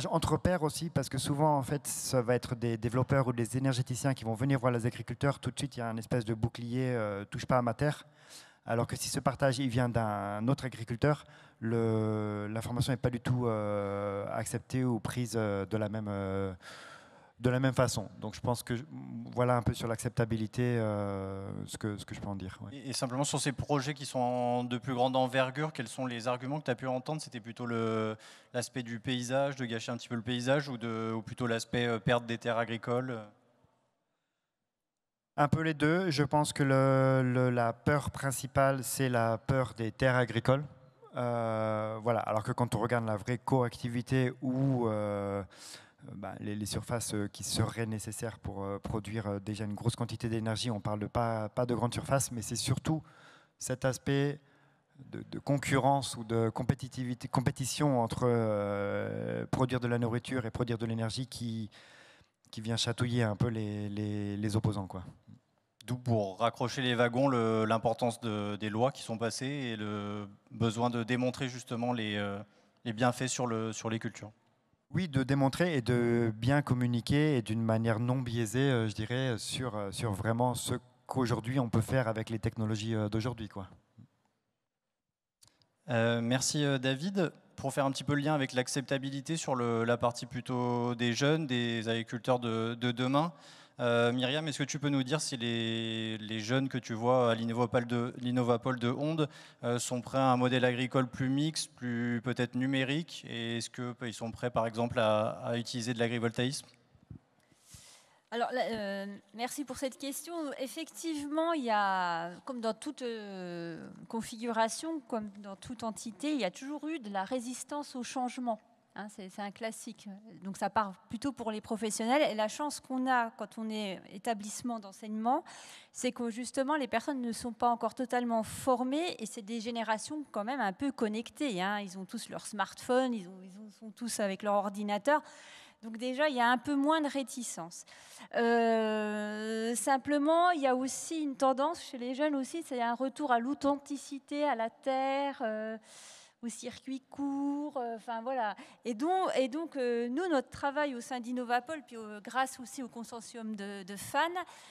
entre pairs aussi, parce que souvent, en fait, ça va être des développeurs ou des énergéticiens qui vont venir voir les agriculteurs. Tout de suite, il y a une espèce de bouclier « touche pas à ma terre ». Alors que si ce partage il vient d'un autre agriculteur, l'information n'est pas du tout acceptée ou prise de la même façon. Donc je pense que voilà un peu sur l'acceptabilité ce que je peux en dire. Ouais.
Et simplement sur ces projets qui sont de plus grande envergure, quels sont les arguments que tu as pu entendre? C'était plutôt l'aspect du paysage, de gâcher un petit peu le paysage, ou plutôt l'aspect perte des terres agricoles?
Un peu les deux. Je pense que la peur principale, c'est la peur des terres agricoles. Voilà. Alors que quand on regarde la vraie coactivité ou les surfaces qui seraient nécessaires pour produire déjà une grosse quantité d'énergie, on ne parle pas de grandes surfaces, mais c'est surtout cet aspect de concurrence ou de compétition entre produire de la nourriture et produire de l'énergie qui vient chatouiller un peu les opposants, quoi.
D'où, pour raccrocher les wagons, l'importance des lois qui sont passées et le besoin de démontrer justement les bienfaits sur les cultures.
Oui, de démontrer et de bien communiquer et d'une manière non biaisée, je dirais, sur vraiment ce qu'aujourd'hui on peut faire avec les technologies d'aujourd'hui, quoi.
Merci David. Pour faire un petit peu le lien avec l'acceptabilité sur la partie plutôt des jeunes, des agriculteurs de demain, Myriam, est-ce que tu peux nous dire si les jeunes que tu vois à l'Innovapol de Onde sont prêts à un modèle agricole plus mixte, plus peut-être numérique, et est-ce qu'ils sont prêts par exemple à utiliser de l'agrivoltaïsme ?
Alors, merci pour cette question. Effectivement, il y a, comme dans toute configuration, comme dans toute entité, il y a toujours eu de la résistance au changement. Hein, c'est un classique. Donc, ça part plutôt pour les professionnels. Et la chance qu'on a quand on est établissement d'enseignement, c'est que justement, les personnes ne sont pas encore totalement formées et c'est des générations quand même un peu connectées. Hein. Ils ont tous leur smartphone, ils sont tous avec leur ordinateur. Donc déjà, il y a un peu moins de réticence. Simplement, il y a aussi une tendance chez les jeunes aussi, c'est un retour à l'authenticité, à la terre, au circuit court, enfin voilà. Et donc nous, notre travail au sein d'Innovapol, puis grâce aussi au consortium de fans,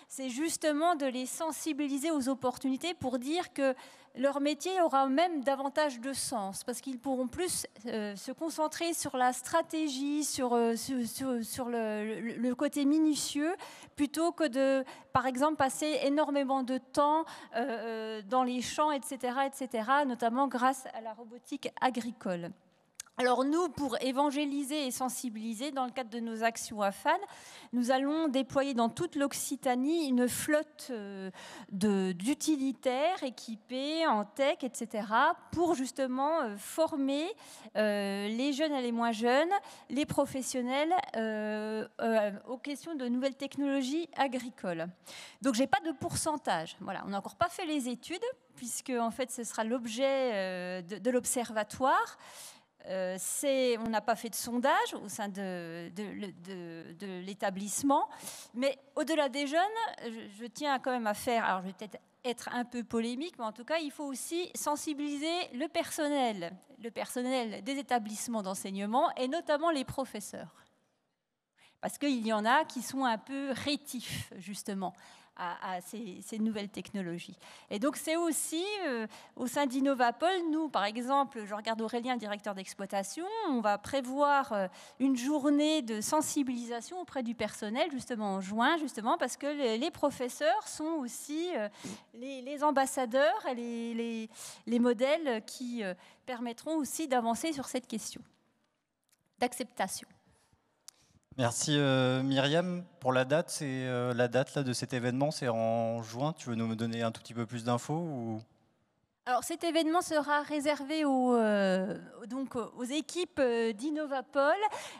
c'est justement de les sensibiliser aux opportunités pour dire que leur métier aura même davantage de sens, parce qu'ils pourront plus se concentrer sur la stratégie, sur le côté minutieux, plutôt que de, par exemple, passer énormément de temps dans les champs, etc., notamment grâce à la robotique agricole. Alors nous, pour évangéliser et sensibiliser, dans le cadre de nos actions à FAN, nous allons déployer dans toute l'Occitanie une flotte d'utilitaires équipés en tech, etc., pour justement former les jeunes et les moins jeunes, les professionnels, aux questions de nouvelles technologies agricoles. Donc je n'ai pas de pourcentage. Voilà, on n'a encore pas fait les études, puisque en fait ce sera l'objet de l'observatoire. On n'a pas fait de sondage au sein de l'établissement, mais au-delà des jeunes, je tiens quand même à faire, alors je vais peut-être être un peu polémique, mais en tout cas, il faut aussi sensibiliser le personnel des établissements d'enseignement et notamment les professeurs. Parce qu'il y en a qui sont un peu rétifs, justement, à ces nouvelles technologies. Et donc, c'est aussi, au sein d'Innovapol, nous, par exemple, je regarde Aurélien, directeur d'exploitation, on va prévoir une journée de sensibilisation auprès du personnel, justement en juin, justement, parce que les professeurs sont aussi les ambassadeurs et les modèles qui permettront aussi d'avancer sur cette question d'acceptation.
Merci Myriam. Pour la date, la date là, de cet événement, c'est en juin. Tu veux nous donner un tout petit peu plus d'infos ou...
Alors cet événement sera réservé aux équipes d'Innovapol.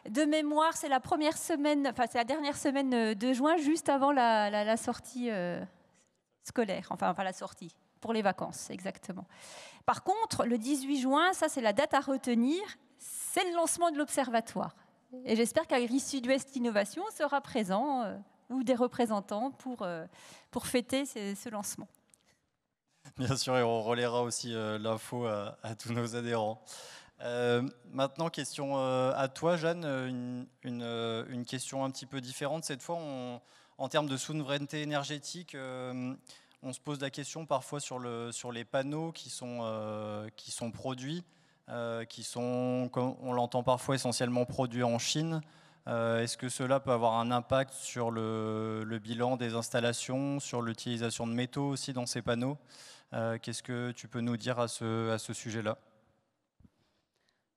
De mémoire, c'est la première semaine, enfin c'est la dernière semaine de juin, juste avant la sortie scolaire, enfin la sortie pour les vacances, exactement. Par contre, le 18 juin, ça c'est la date à retenir, c'est le lancement de l'observatoire. Et j'espère qu'Agri Sud-Ouest Innovation sera présent ou des représentants pour fêter ce lancement.
Bien sûr, et on relaiera aussi l'info à tous nos adhérents. Maintenant, question à toi, Jeanne, une question un petit peu différente. Cette fois, en termes de souveraineté énergétique, on se pose la question parfois sur les panneaux qui sont produits. Qui sont, comme on l'entend parfois, essentiellement produits en Chine. Est-ce que cela peut avoir un impact sur le bilan des installations, sur l'utilisation de métaux aussi dans ces panneaux ? Qu'est-ce que tu peux nous dire à ce sujet-là ?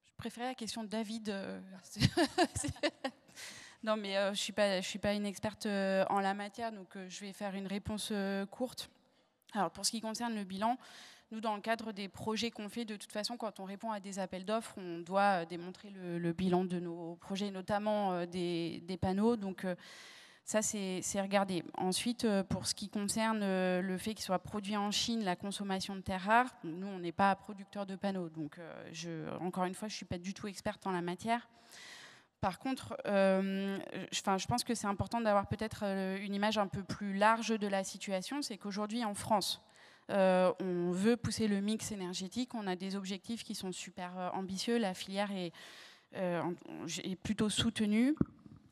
Je préférais la question de David. Non, mais je suis pas une experte en la matière, donc je vais faire une réponse courte. Alors, pour ce qui concerne le bilan, nous, dans le cadre des projets qu'on fait, de toute façon, quand on répond à des appels d'offres, on doit démontrer le bilan de nos projets, notamment des panneaux. Donc, ça, c'est regardé. Ensuite, pour ce qui concerne le fait qu'il soit produit en Chine, la consommation de terres rares, nous, on n'est pas producteur de panneaux. Donc, encore une fois, je ne suis pas du tout experte en la matière. Par contre, je pense que c'est important d'avoir peut-être une image un peu plus large de la situation. C'est qu'aujourd'hui, en France, on veut pousser le mix énergétique. On a des objectifs qui sont super ambitieux. La filière est plutôt soutenue.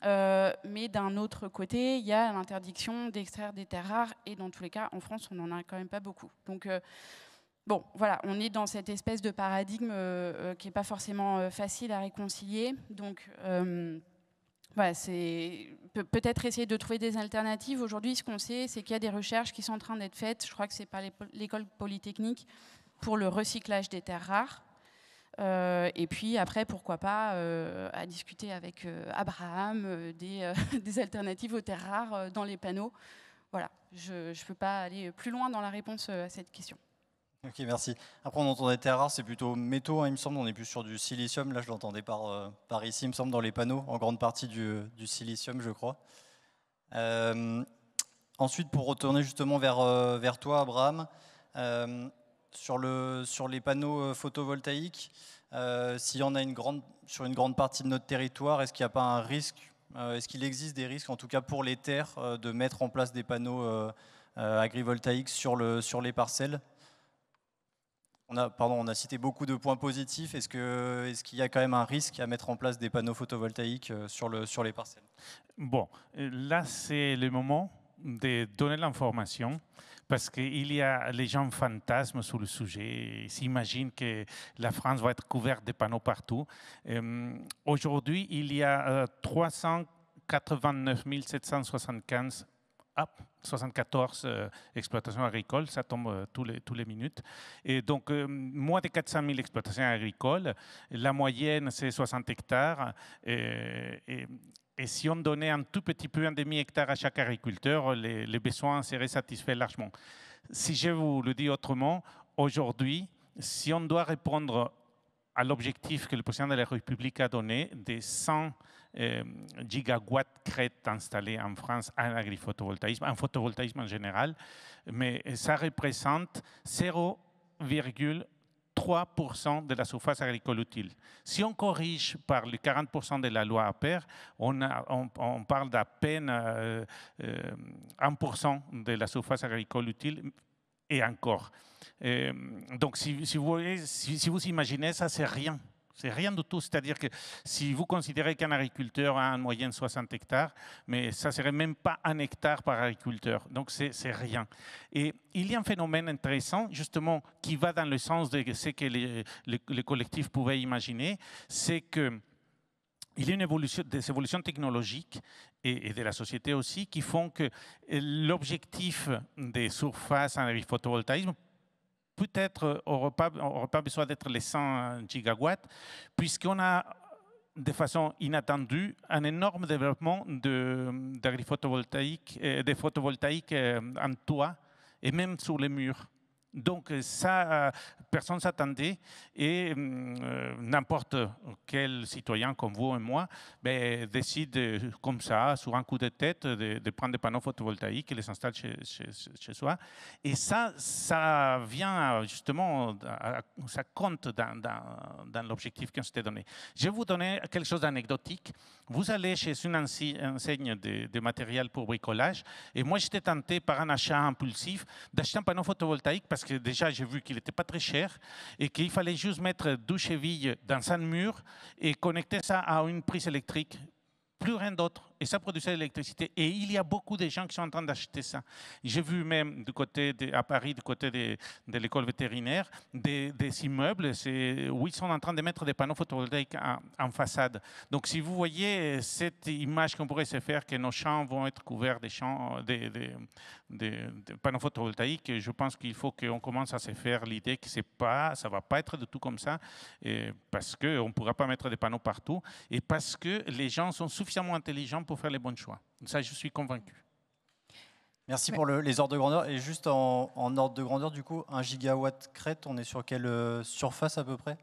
Mais d'un autre côté, il y a l'interdiction d'extraire des terres rares. Et dans tous les cas, en France, on n'en a quand même pas beaucoup. Donc, bon, voilà, on est dans cette espèce de paradigme qui n'est pas forcément facile à réconcilier. Donc, voilà, c'est peut-être essayer de trouver des alternatives. Aujourd'hui, ce qu'on sait, c'est qu'il y a des recherches qui sont en train d'être faites. Je crois que c'est par l'école polytechnique pour le recyclage des terres rares. Et puis après, pourquoi pas à discuter avec Abraham des alternatives aux terres rares dans les panneaux. Voilà, je ne peux pas aller plus loin dans la réponse à cette question.
Ok, merci. Après, on entendait terres rares, c'est plutôt métaux, hein, il me semble. On est plus sur du silicium. Là, je l'entendais par ici, il me semble, dans les panneaux, en grande partie du silicium, je crois. Ensuite, pour retourner justement vers toi, Abraham, sur les panneaux photovoltaïques, s'il y en a sur une grande partie de notre territoire, est-ce qu'il n'y a pas un risque, est-ce qu'il existe des risques, en tout cas pour les terres, de mettre en place des panneaux agrivoltaïques sur les parcelles? On a cité beaucoup de points positifs. Est-ce qu'il y a quand même un risque à mettre en place des panneaux photovoltaïques sur les parcelles?
Bon, là, c'est le moment de donner l'information parce que les gens fantasment sur le sujet, ils s'imaginent que la France va être couverte de panneaux partout. Aujourd'hui, il y a 389 74 exploitations agricoles, ça tombe tous les minutes. Et donc, moins de 400 000 exploitations agricoles. La moyenne, c'est 60 hectares. Et si on donnait un tout petit peu, un demi-hectare à chaque agriculteur, les besoins seraient satisfaits largement. Si je vous le dis autrement, aujourd'hui, si on doit répondre à l'objectif que le président de la République a donné des 100 gigawatts crêtes installées en France en agri-photovoltaïsme, en photovoltaïsme en général, mais ça représente 0,3% de la surface agricole utile. Si on corrige par les 40% de la loi APER, on parle d'à peine 1% de la surface agricole utile et encore. Donc si vous imaginez ça, c'est rien. C'est rien du tout. C'est-à-dire que si vous considérez qu'un agriculteur a en moyenne 60 hectares, mais ça ne serait même pas 1 hectare par agriculteur. Donc, c'est rien. Et il y a un phénomène intéressant, justement, qui va dans le sens de ce que les collectifs pouvaient imaginer, c'est qu'il y a des évolutions technologiques et de la société aussi qui font que l'objectif des surfaces en agri-photovoltaïsme peut-être n'aura pas besoin d'être les 100 gigawatts, puisqu'on a de façon inattendue un énorme développement d'agri-photovoltaïque, de photovoltaïque en toit et même sur les murs. Donc ça, personne ne s'attendait et n'importe quel citoyen comme vous et moi décide comme ça, sur un coup de tête, de prendre des panneaux photovoltaïques et les installe chez soi. Et ça vient justement, ça compte dans l'objectif qu'on s'était donné. Je vais vous donner quelque chose d'anecdotique. Vous allez chez une enseigne de matériel pour bricolage et moi j'étais tenté par un achat impulsif d'acheter un panneau photovoltaïque parce que déjà j'ai vu qu'il n'était pas très cher et qu'il fallait juste mettre 2 chevilles dans un mur et connecter ça à une prise électrique. Plus rien d'autre. Et ça produisait l'électricité. Et il y a beaucoup de gens qui sont en train d'acheter ça. J'ai vu même à Paris, du côté de l'école vétérinaire, des immeubles où ils sont en train de mettre des panneaux photovoltaïques en façade. Donc si vous voyez cette image qu'on pourrait se faire, que nos champs vont être couverts des panneaux photovoltaïques, je pense qu'il faut qu'on commence à se faire l'idée que ça ne va pas être du tout comme ça, parce qu'on ne pourra pas mettre des panneaux partout, et parce que les gens sont suffisamment suffisamment intelligents pour faire les bons choix. Ça, je suis convaincu.
Merci pour les ordres de grandeur. Et juste en ordre de grandeur, du coup, 1 gigawatt crête, on est sur quelle surface à peu près?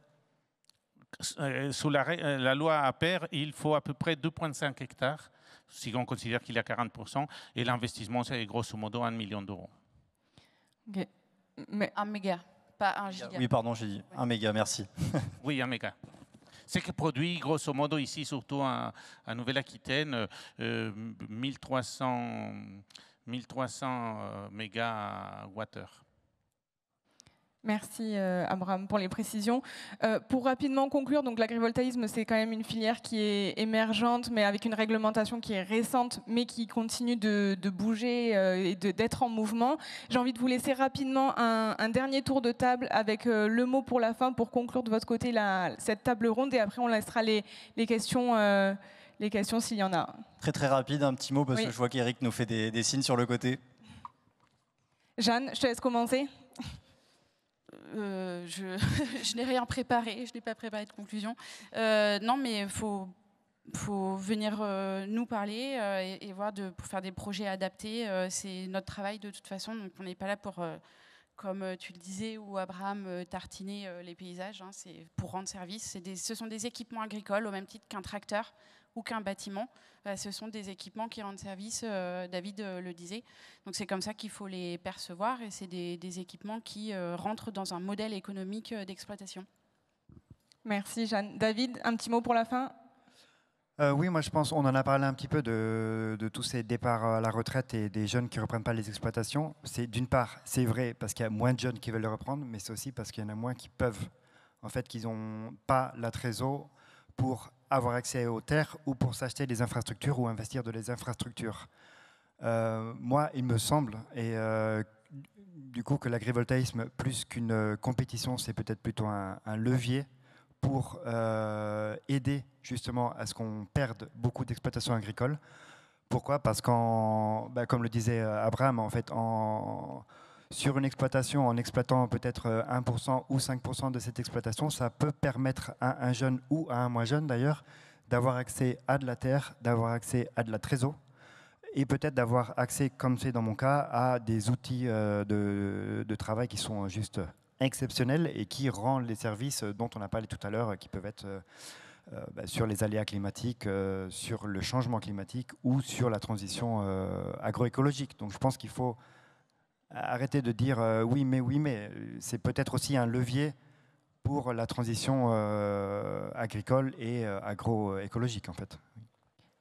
Sous la loi APER, il faut à peu près 2,5 hectares, si on considère qu'il y a 40%, et l'investissement, c'est grosso modo 1 million d'euros.
Okay. Mais...
1 méga, pas 1 giga.
Oui, pardon, j'ai dit 1 méga, merci.
Oui, 1 méga. C'est que produit, grosso modo, ici, surtout à Nouvelle-Aquitaine, 1300 mégawattheures.
Merci Abraham pour les précisions. Pour rapidement conclure, donc l'agrivoltaïsme c'est quand même une filière qui est émergente, mais avec une réglementation qui est récente, mais qui continue de bouger et d'être en mouvement. J'ai envie de vous laisser rapidement un dernier tour de table avec le mot pour la fin pour conclure de votre côté cette table ronde, et après on laissera les questions s'il y en a.
Très très rapide, un petit mot parce que je vois qu'Eric nous fait des signes sur le côté.
Jeanne, je te laisse commencer.
Je n'ai rien préparé, je n'ai pas préparé de conclusion. Non, mais il faut venir nous parler et voir pour faire des projets adaptés. C'est notre travail de toute façon, donc on n'est pas là pour, comme tu le disais, ou Abraham, tartiner les paysages. Hein, c'est pour rendre service. Ce sont des équipements agricoles au même titre qu'un tracteur ou qu'un bâtiment. Ce sont des équipements qui rendent service, David le disait. Donc c'est comme ça qu'il faut les percevoir, et c'est des équipements qui rentrent dans un modèle économique d'exploitation.
Merci Jeanne. David, un petit mot pour la fin?
Oui, moi je pense, on en a parlé un petit peu de tous ces départs à la retraite et des jeunes qui ne reprennent pas les exploitations. D'une part, c'est vrai parce qu'il y a moins de jeunes qui veulent le reprendre, mais c'est aussi parce qu'il y en a moins qui peuvent. En fait, qu'ils n'ont pas la trésor pour avoir accès aux terres ou pour s'acheter des infrastructures ou investir dans les infrastructures. Moi, il me semble, et du coup, que l'agrivoltaïsme, plus qu'une compétition, c'est peut-être plutôt un levier pour aider justement à ce qu'on perde beaucoup d'exploitations agricoles. Pourquoi? Parce comme le disait Abraham, en fait, sur une exploitation, en exploitant peut-être 1% ou 5% de cette exploitation, ça peut permettre à un jeune ou à un moins jeune d'ailleurs d'avoir accès à de la terre, d'avoir accès à de la trésor, et peut-être d'avoir accès, comme c'est dans mon cas, à des outils de travail qui sont juste exceptionnels et qui rendent les services dont on a parlé tout à l'heure, qui peuvent être sur les aléas climatiques, sur le changement climatique ou sur la transition agroécologique. Donc je pense qu'il faut arrêter de dire oui, mais c'est peut-être aussi un levier pour la transition agricole et agroécologique en fait.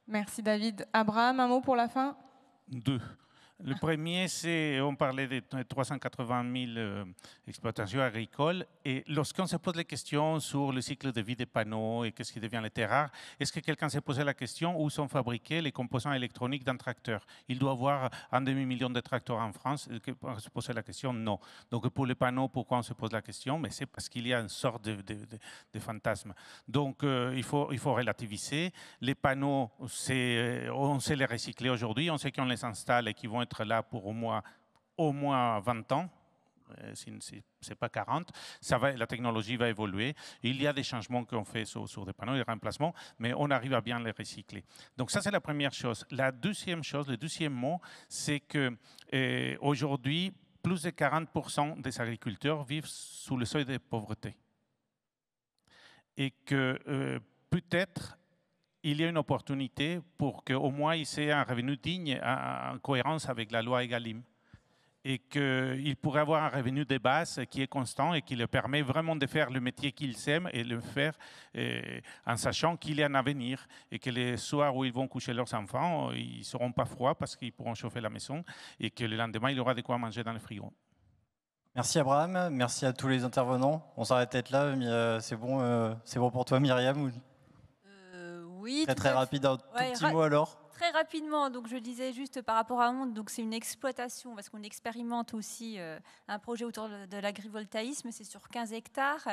Merci David. Abraham, un mot pour la fin?
2. Le premier, c'est, on parlait de 380 000 exploitations agricoles. Et lorsqu'on se pose les questions sur le cycle de vie des panneaux et qu'est-ce qui devient les terres rares, est-ce que quelqu'un s'est posé la question où sont fabriqués les composants électroniques d'un tracteur? Il doit y avoir 1 demi-million de tracteurs en France. On se pose la question? Non. Donc pour les panneaux, pourquoi on se pose la question? Mais c'est parce qu'il y a une sorte de fantasme. Donc il faut relativiser. Les panneaux, on sait les recycler aujourd'hui. On sait qu'on les installe et qu'ils vont être là pour au moins 20 ans, ce n'est pas 40, la technologie va évoluer. Il y a des changements qu'on fait sur des panneaux, des remplacements, mais on arrive à bien les recycler. Donc ça, c'est la première chose. La deuxième chose, le deuxième mot, c'est qu'aujourd'hui, plus de 40% des agriculteurs vivent sous le seuil de pauvreté. Et que peut-être il y a une opportunité pour qu'au moins ils aient un revenu digne en cohérence avec la loi Egalim. Et qu'ils pourraient avoir un revenu de base qui est constant et qui leur permet vraiment de faire le métier qu'ils aiment et le faire en sachant qu'il y a un avenir et que les soirs où ils vont coucher leurs enfants, ils ne seront pas froids parce qu'ils pourront chauffer la maison et que le lendemain, il y aura de quoi manger dans le frigo.
Merci Abraham, merci à tous les intervenants. On s'arrête peut-être là, mais c'est bon pour toi Myriam ou...
Oui.
Très rapide, un tout petit mot alors.
très rapidement, donc je disais juste par rapport à Onde, donc c'est une exploitation parce qu'on expérimente aussi un projet autour de l'agrivoltaïsme, c'est sur 15 hectares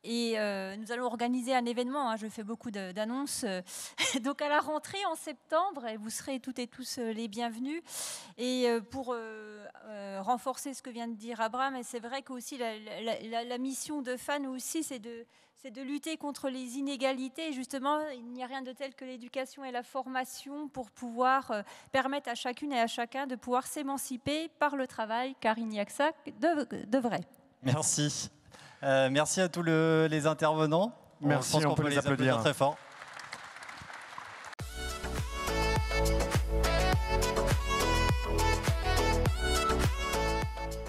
et nous allons organiser un événement, hein, je fais beaucoup d'annonces, donc à la rentrée en septembre, et vous serez toutes et tous les bienvenus. Et pour renforcer ce que vient de dire Abraham, et c'est vrai qu'aussi la mission de FAN aussi, c'est de lutter contre les inégalités. Et justement, il n'y a rien de tel que l'éducation et la formation pour pouvoir permettre à chacune et à chacun de pouvoir s'émanciper par le travail, car il n'y a que ça de vrai.
Merci. Merci à tous les intervenants.
Merci,
on peut les applaudir très fort.